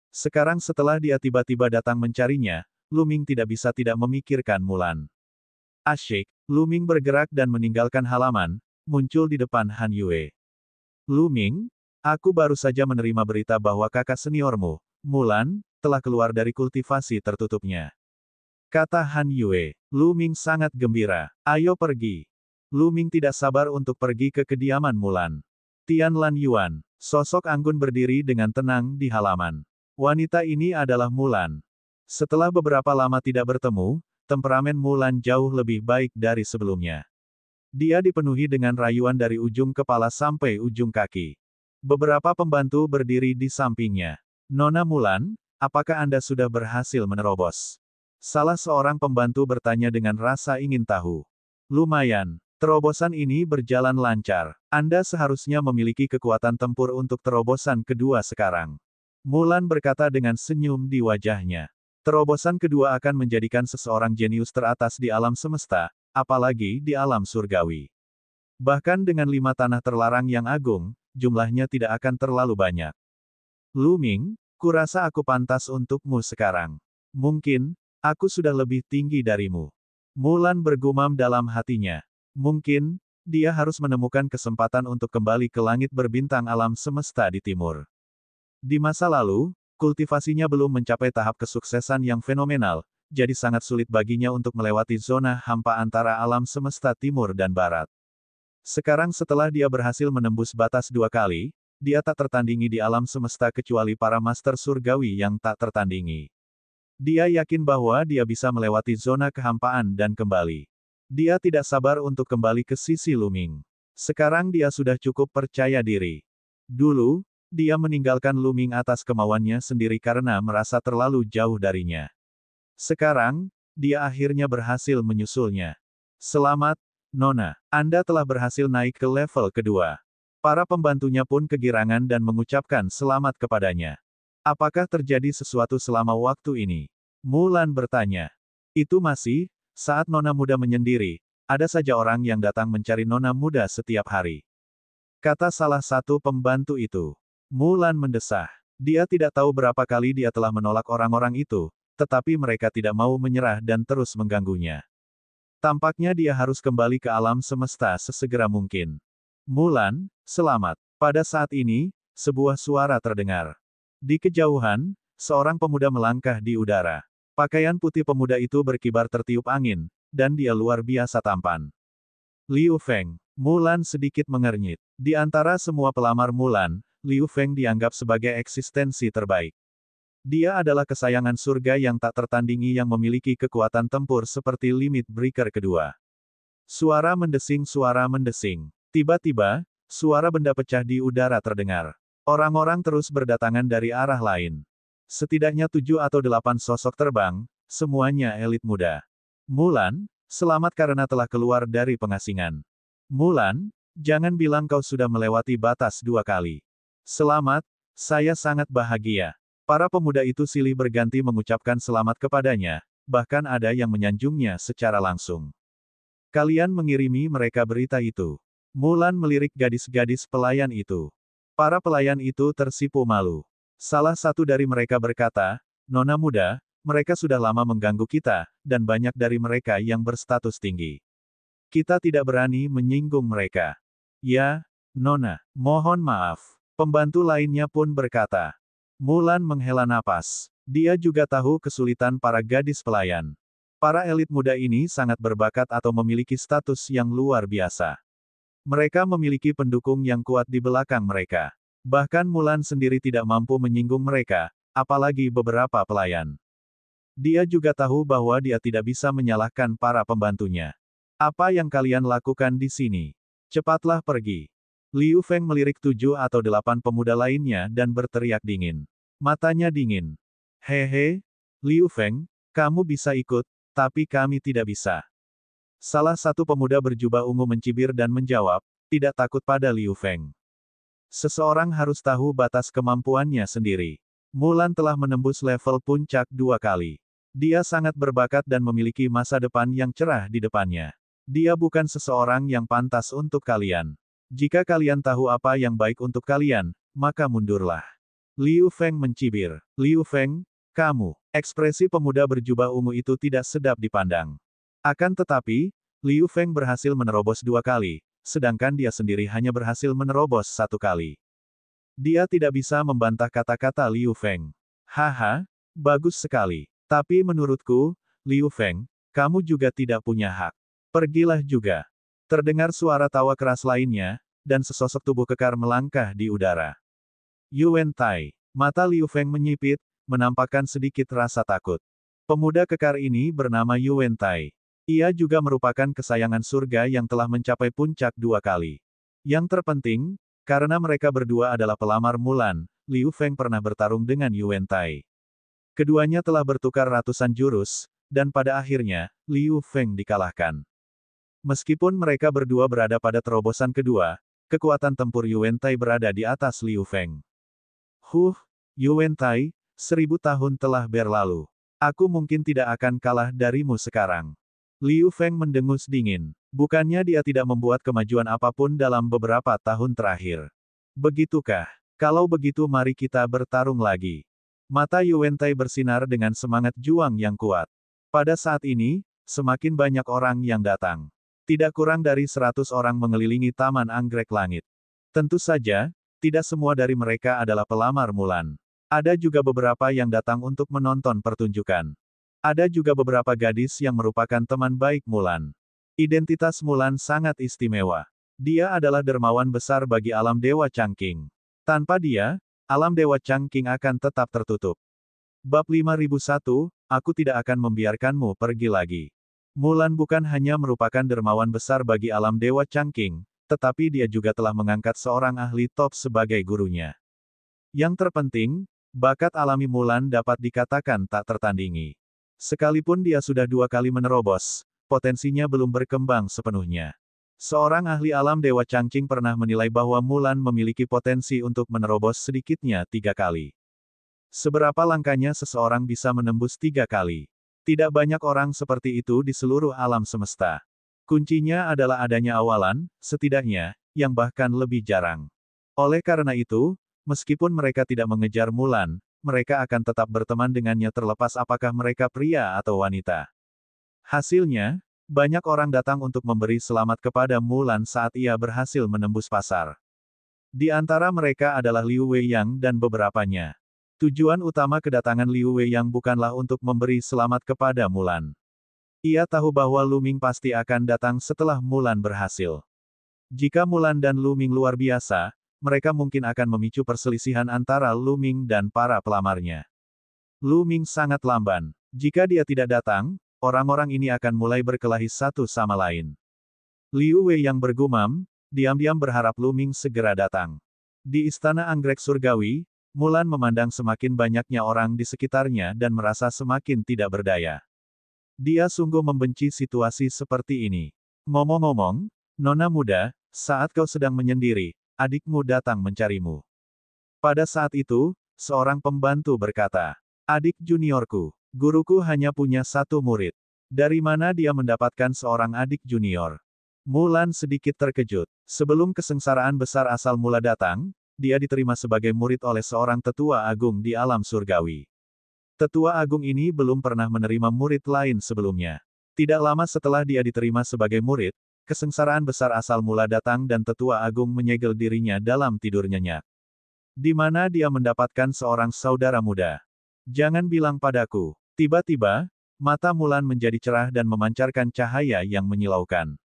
Sekarang setelah dia tiba-tiba datang mencarinya, Lu Ming tidak bisa tidak memikirkan Mulan. Asyik, Lu Ming bergerak dan meninggalkan halaman, muncul di depan Han Yue. Lu Ming, aku baru saja menerima berita bahwa kakak seniormu, Mulan, telah keluar dari kultivasi tertutupnya. Kata Han Yue. Lu Ming sangat gembira. Ayo pergi. Lu Ming tidak sabar untuk pergi ke kediaman Mulan. Tian Lan Yuan. Sosok anggun berdiri dengan tenang di halaman. Wanita ini adalah Mulan. Setelah beberapa lama tidak bertemu, temperamen Mulan jauh lebih baik dari sebelumnya. Dia dipenuhi dengan rayuan dari ujung kepala sampai ujung kaki. Beberapa pembantu berdiri di sampingnya. Nona Mulan, apakah Anda sudah berhasil menerobos? Salah seorang pembantu bertanya dengan rasa ingin tahu. Lumayan, terobosan ini berjalan lancar. Anda seharusnya memiliki kekuatan tempur untuk terobosan kedua sekarang. Mulan berkata dengan senyum di wajahnya. Terobosan kedua akan menjadikan seseorang jenius teratas di alam semesta, apalagi di alam surgawi. Bahkan dengan 5 tanah terlarang yang agung, jumlahnya tidak akan terlalu banyak. Lu Ming, kurasa aku pantas untukmu sekarang. Mungkin, aku sudah lebih tinggi darimu. Mulan bergumam dalam hatinya. Mungkin, dia harus menemukan kesempatan untuk kembali ke langit berbintang alam semesta di timur. Di masa lalu, kultivasinya belum mencapai tahap kesuksesan yang fenomenal, jadi sangat sulit baginya untuk melewati zona hampa antara alam semesta timur dan barat. Sekarang setelah dia berhasil menembus batas 2 kali, dia tak tertandingi di alam semesta kecuali para master surgawi yang tak tertandingi. Dia yakin bahwa dia bisa melewati zona kehampaan dan kembali. Dia tidak sabar untuk kembali ke sisi Lu Ming. Sekarang dia sudah cukup percaya diri. Dulu, dia meninggalkan Lu Ming atas kemauannya sendiri karena merasa terlalu jauh darinya. Sekarang, dia akhirnya berhasil menyusulnya. Selamat, Nona. Anda telah berhasil naik ke level kedua. Para pembantunya pun kegirangan dan mengucapkan selamat kepadanya. Apakah terjadi sesuatu selama waktu ini? Mulan bertanya. Itu masih, saat Nona muda menyendiri, ada saja orang yang datang mencari Nona muda setiap hari. Kata salah satu pembantu itu. Mulan mendesah. Dia tidak tahu berapa kali dia telah menolak orang-orang itu, tetapi mereka tidak mau menyerah dan terus mengganggunya. Tampaknya dia harus kembali ke alam semesta sesegera mungkin. Mulan, selamat. Pada saat ini, sebuah suara terdengar. Di kejauhan, seorang pemuda melangkah di udara. Pakaian putih pemuda itu berkibar tertiup angin, dan dia luar biasa tampan. Liu Feng. Mulan sedikit mengernyit. Di antara semua pelamar Mulan, Liu Feng dianggap sebagai eksistensi terbaik. Dia adalah kesayangan surga yang tak tertandingi yang memiliki kekuatan tempur seperti limit breaker kedua. Suara mendesing. Tiba-tiba, suara benda pecah di udara terdengar. Orang-orang terus berdatangan dari arah lain. Setidaknya 7 atau 8 sosok terbang, semuanya elit muda. Mulan, selamat karena telah keluar dari pengasingan. Mulan, jangan bilang kau sudah melewati batas 2 kali. Selamat, saya sangat bahagia. Para pemuda itu silih berganti mengucapkan selamat kepadanya, bahkan ada yang menyanjungnya secara langsung. Kalian mengirimi mereka berita itu. Mulan melirik gadis-gadis pelayan itu. Para pelayan itu tersipu malu. Salah satu dari mereka berkata, Nona muda, mereka sudah lama mengganggu kita, dan banyak dari mereka yang berstatus tinggi. Kita tidak berani menyinggung mereka. Ya, Nona, mohon maaf. Pembantu lainnya pun berkata. Mulan menghela napas. Dia juga tahu kesulitan para gadis pelayan. Para elit muda ini sangat berbakat atau memiliki status yang luar biasa. Mereka memiliki pendukung yang kuat di belakang mereka. Bahkan Mulan sendiri tidak mampu menyinggung mereka, apalagi beberapa pelayan. Dia juga tahu bahwa dia tidak bisa menyalahkan para pembantunya. Apa yang kalian lakukan di sini? Cepatlah pergi. Liu Feng melirik 7 atau 8 pemuda lainnya dan berteriak dingin. Matanya dingin. Hehe, Liu Feng, kamu bisa ikut, tapi kami tidak bisa. Salah satu pemuda berjubah ungu mencibir dan menjawab, tidak takut pada Liu Feng. Seseorang harus tahu batas kemampuannya sendiri. Mulan telah menembus level puncak 2 kali. Dia sangat berbakat dan memiliki masa depan yang cerah di depannya. Dia bukan seseorang yang pantas untuk kalian. Jika kalian tahu apa yang baik untuk kalian, maka mundurlah. Liu Feng mencibir. Liu Feng, kamu. Ekspresi pemuda berjubah ungu itu tidak sedap dipandang. Akan tetapi, Liu Feng berhasil menerobos 2 kali, sedangkan dia sendiri hanya berhasil menerobos 1 kali. Dia tidak bisa membantah kata-kata Liu Feng. Haha, bagus sekali. Tapi menurutku, Liu Feng, kamu juga tidak punya hak. Pergilah juga. Terdengar suara tawa keras lainnya, dan sesosok tubuh kekar melangkah di udara. Yuan Tai. Mata Liu Feng menyipit, menampakkan sedikit rasa takut. Pemuda kekar ini bernama Yuan Tai. Ia juga merupakan kesayangan surga yang telah mencapai puncak 2 kali. Yang terpenting, karena mereka berdua adalah pelamar Mulan, Liu Feng pernah bertarung dengan Yuan Tai. Keduanya telah bertukar ratusan jurus, dan pada akhirnya, Liu Feng dikalahkan. Meskipun mereka berdua berada pada terobosan kedua, kekuatan tempur Yuan Tai berada di atas Liu Feng. Yuan Tai, 1000 tahun telah berlalu. Aku mungkin tidak akan kalah darimu sekarang. Liu Feng mendengus dingin. Bukannya dia tidak membuat kemajuan apapun dalam beberapa tahun terakhir. Begitukah? Kalau begitu mari kita bertarung lagi. Mata Yuwentai bersinar dengan semangat juang yang kuat. Pada saat ini, semakin banyak orang yang datang. Tidak kurang dari 100 orang mengelilingi Taman Anggrek Langit. Tentu saja, tidak semua dari mereka adalah pelamar Mulan. Ada juga beberapa yang datang untuk menonton pertunjukan. Ada juga beberapa gadis yang merupakan teman baik Mulan. Identitas Mulan sangat istimewa. Dia adalah dermawan besar bagi alam Dewa Changqing. Tanpa dia, alam Dewa Changqing akan tetap tertutup. Bab 5001, aku tidak akan membiarkanmu pergi lagi. Mulan bukan hanya merupakan dermawan besar bagi alam Dewa Changqing, tetapi dia juga telah mengangkat seorang ahli top sebagai gurunya. Yang terpenting, bakat alami Mulan dapat dikatakan tak tertandingi. Sekalipun dia sudah 2 kali menerobos, potensinya belum berkembang sepenuhnya. Seorang ahli alam Dewa Changqing pernah menilai bahwa Mulan memiliki potensi untuk menerobos sedikitnya 3 kali. Seberapa langkahnya seseorang bisa menembus 3 kali? Tidak banyak orang seperti itu di seluruh alam semesta. Kuncinya adalah adanya awalan, setidaknya, yang bahkan lebih jarang. Oleh karena itu, meskipun mereka tidak mengejar Mulan, mereka akan tetap berteman dengannya terlepas apakah mereka pria atau wanita. Hasilnya, banyak orang datang untuk memberi selamat kepada Mulan saat ia berhasil menembus pasar. Di antara mereka adalah Liu Weiyang dan beberapanya. Tujuan utama kedatangan Liu Weiyang bukanlah untuk memberi selamat kepada Mulan. Ia tahu bahwa Lu Ming pasti akan datang setelah Mulan berhasil. Jika Mulan dan Lu Ming luar biasa, mereka mungkin akan memicu perselisihan antara Lu Ming dan para pelamarnya. Lu Ming sangat lamban. Jika dia tidak datang, orang-orang ini akan mulai berkelahi satu sama lain. Liu Wei yang bergumam, diam-diam berharap Lu Ming segera datang. Di Istana Anggrek Surgawi, Mulan memandang semakin banyaknya orang di sekitarnya dan merasa semakin tidak berdaya. Dia sungguh membenci situasi seperti ini. Ngomong-ngomong, Nona muda, saat kau sedang menyendiri, adikmu datang mencarimu. Pada saat itu, seorang pembantu berkata, "Adik juniorku. Guruku hanya punya 1 murid. Dari mana dia mendapatkan seorang adik junior?" Mulan sedikit terkejut. Sebelum kesengsaraan besar asal mula datang, dia diterima sebagai murid oleh seorang tetua agung di alam surgawi. Tetua agung ini belum pernah menerima murid lain sebelumnya. Tidak lama setelah dia diterima sebagai murid, kesengsaraan besar asal mula datang dan tetua agung menyegel dirinya dalam tidur nyenyak. Di mana dia mendapatkan seorang saudara muda? Jangan bilang padaku. Tiba-tiba, mata Mulan menjadi cerah dan memancarkan cahaya yang menyilaukan.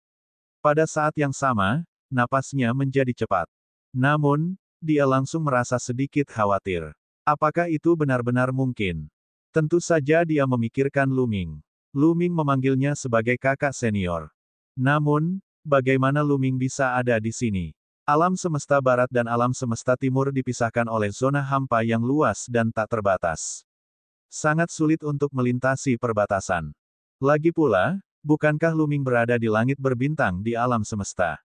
Pada saat yang sama, napasnya menjadi cepat. Namun, dia langsung merasa sedikit khawatir. Apakah itu benar-benar mungkin? Tentu saja dia memikirkan Lu Ming. Lu Ming memanggilnya sebagai kakak senior. Namun, bagaimana Lu Ming bisa ada di sini? Alam semesta barat dan alam semesta timur dipisahkan oleh zona hampa yang luas dan tak terbatas. Sangat sulit untuk melintasi perbatasan. Lagi pula, bukankah Lu Ming berada di langit berbintang di alam semesta?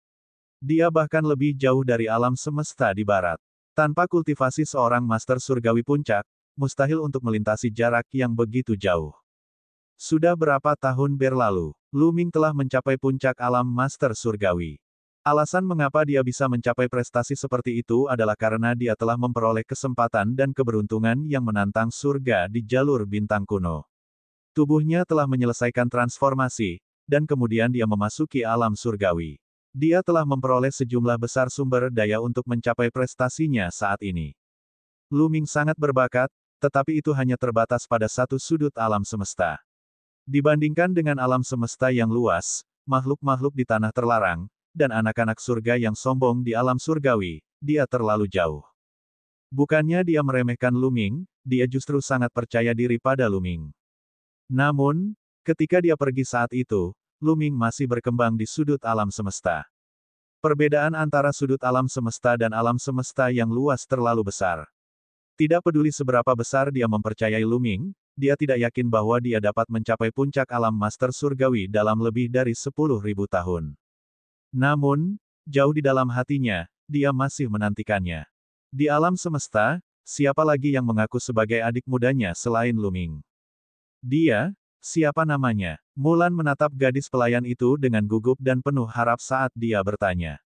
Dia bahkan lebih jauh dari alam semesta di barat. Tanpa kultivasi seorang master surgawi puncak, mustahil untuk melintasi jarak yang begitu jauh. Sudah berapa tahun berlalu, Lu Ming telah mencapai puncak alam master surgawi. Alasan mengapa dia bisa mencapai prestasi seperti itu adalah karena dia telah memperoleh kesempatan dan keberuntungan yang menantang surga di jalur bintang kuno. Tubuhnya telah menyelesaikan transformasi, dan kemudian dia memasuki alam surgawi. Dia telah memperoleh sejumlah besar sumber daya untuk mencapai prestasinya saat ini. Lu Ming sangat berbakat, tetapi itu hanya terbatas pada satu sudut alam semesta. Dibandingkan dengan alam semesta yang luas, makhluk-makhluk di tanah terlarang, dan anak-anak surga yang sombong di alam surgawi, dia terlalu jauh. Bukannya dia meremehkan Lu Ming, dia justru sangat percaya diri pada Lu Ming. Namun, ketika dia pergi saat itu, Lu Ming masih berkembang di sudut alam semesta. Perbedaan antara sudut alam semesta dan alam semesta yang luas terlalu besar. Tidak peduli seberapa besar dia mempercayai Lu Ming, dia tidak yakin bahwa dia dapat mencapai puncak alam master surgawi dalam lebih dari 10.000 tahun. Namun, jauh di dalam hatinya, dia masih menantikannya. Di alam semesta, siapa lagi yang mengaku sebagai adik mudanya selain Lu Ming? Dia, siapa namanya? Mulan menatap gadis pelayan itu dengan gugup dan penuh harap saat dia bertanya.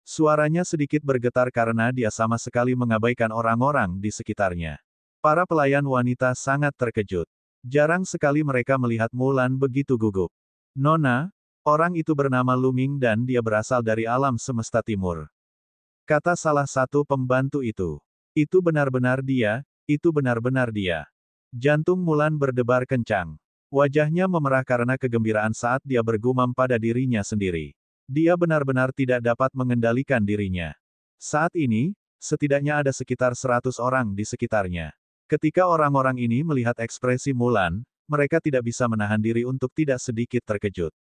Suaranya sedikit bergetar karena dia sama sekali mengabaikan orang-orang di sekitarnya. Para pelayan wanita sangat terkejut. Jarang sekali mereka melihat Mulan begitu gugup. Nona, orang itu bernama Luming dan dia berasal dari alam semesta timur. Kata salah satu pembantu itu. Itu benar-benar dia, itu benar-benar dia. Jantung Mulan berdebar kencang. Wajahnya memerah karena kegembiraan saat dia bergumam pada dirinya sendiri. Dia benar-benar tidak dapat mengendalikan dirinya. Saat ini, setidaknya ada sekitar 100 orang di sekitarnya. Ketika orang-orang ini melihat ekspresi Mulan, mereka tidak bisa menahan diri untuk tidak sedikit terkejut.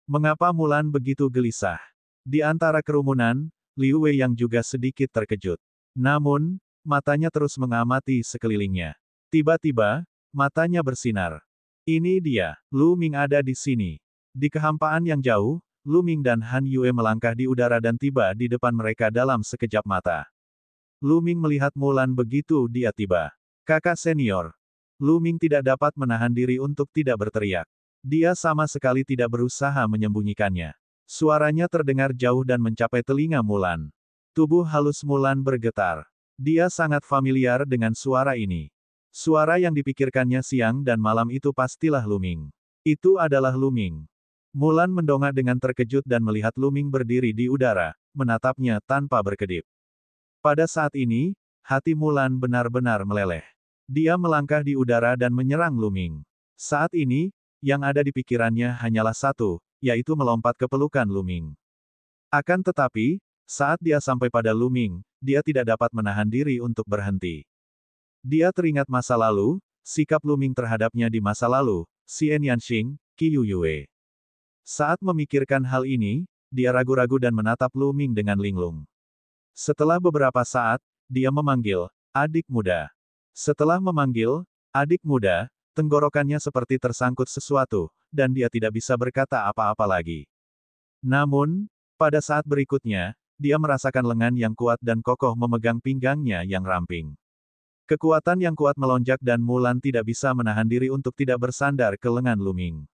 Mengapa Mulan begitu gelisah? Di antara kerumunan, Liu Wei yang juga sedikit terkejut. Namun, matanya terus mengamati sekelilingnya. Tiba-tiba, matanya bersinar. Ini dia, Lu Ming ada di sini. Di kehampaan yang jauh, Lu Ming dan Han Yue melangkah di udara dan tiba di depan mereka dalam sekejap mata. Lu Ming melihat Mulan begitu dia tiba. Kakak senior. Lu Ming tidak dapat menahan diri untuk tidak berteriak. Dia sama sekali tidak berusaha menyembunyikannya. Suaranya terdengar jauh dan mencapai telinga Mulan. Tubuh halus Mulan bergetar. Dia sangat familiar dengan suara ini. Suara yang dipikirkannya siang dan malam itu pastilah Lu Ming. Itu adalah Lu Ming. Mulan mendongak dengan terkejut dan melihat Lu Ming berdiri di udara, menatapnya tanpa berkedip. Pada saat ini, hati Mulan benar-benar meleleh. Dia melangkah di udara dan menyerang Lu Ming. Saat ini, yang ada di pikirannya hanyalah satu, yaitu melompat ke pelukan Lu Ming. Akan tetapi, saat dia sampai pada Lu Ming, dia tidak dapat menahan diri untuk berhenti. Dia teringat masa lalu, sikap Lu Ming terhadapnya di masa lalu, Xian Yanxing, Qi Yuyue. Saat memikirkan hal ini, dia ragu-ragu dan menatap Lu Ming dengan linglung. Setelah beberapa saat, dia memanggil, "Adik muda." Setelah memanggil, "Adik muda," tenggorokannya seperti tersangkut sesuatu, dan dia tidak bisa berkata apa-apa lagi. Namun, pada saat berikutnya, dia merasakan lengan yang kuat dan kokoh memegang pinggangnya yang ramping. Kekuatan yang kuat melonjak dan Mulan tidak bisa menahan diri untuk tidak bersandar ke lengan Lu Ming.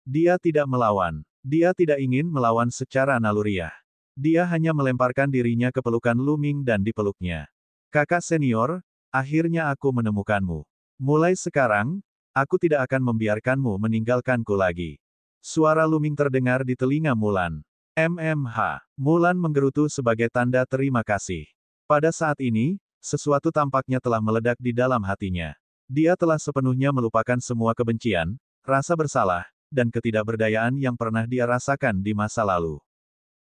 Dia tidak melawan. Dia tidak ingin melawan secara naluriah. Dia hanya melemparkan dirinya ke pelukan Lu Ming dan dipeluknya. Kakak senior, akhirnya aku menemukanmu. Mulai sekarang, aku tidak akan membiarkanmu meninggalkanku lagi. Suara Lu Ming terdengar di telinga Mulan. MMH. Mulan menggerutu sebagai tanda terima kasih. Pada saat ini, sesuatu tampaknya telah meledak di dalam hatinya. Dia telah sepenuhnya melupakan semua kebencian, rasa bersalah, dan ketidakberdayaan yang pernah dia rasakan di masa lalu.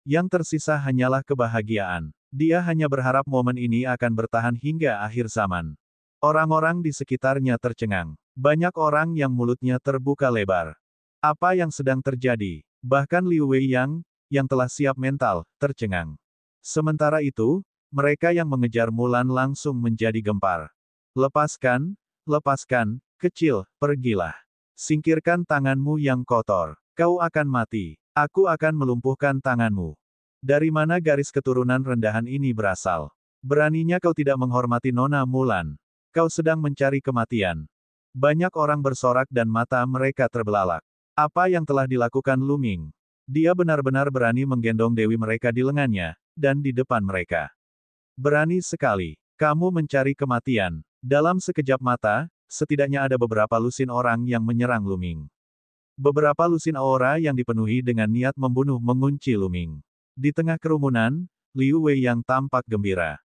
Yang tersisa hanyalah kebahagiaan. Dia hanya berharap momen ini akan bertahan hingga akhir zaman. Orang-orang di sekitarnya tercengang. Banyak orang yang mulutnya terbuka lebar. Apa yang sedang terjadi? Bahkan Liu Wei yang telah siap mental, tercengang. Sementara itu, mereka yang mengejar Mulan langsung menjadi gempar. Lepaskan, lepaskan, kecil, pergilah. Singkirkan tanganmu yang kotor. Kau akan mati. Aku akan melumpuhkan tanganmu. Dari mana garis keturunan rendahan ini berasal? Beraninya kau tidak menghormati Nona Mulan. Kau sedang mencari kematian. Banyak orang bersorak dan mata mereka terbelalak. Apa yang telah dilakukan Lu Ming? Dia benar-benar berani menggendong dewi mereka di lengannya, dan di depan mereka. Berani sekali. Kamu mencari kematian. Dalam sekejap mata, setidaknya ada beberapa lusin orang yang menyerang Lu Ming. Beberapa lusin aura yang dipenuhi dengan niat membunuh mengunci Lu Ming. Di tengah kerumunan, Liu Wei yang tampak gembira.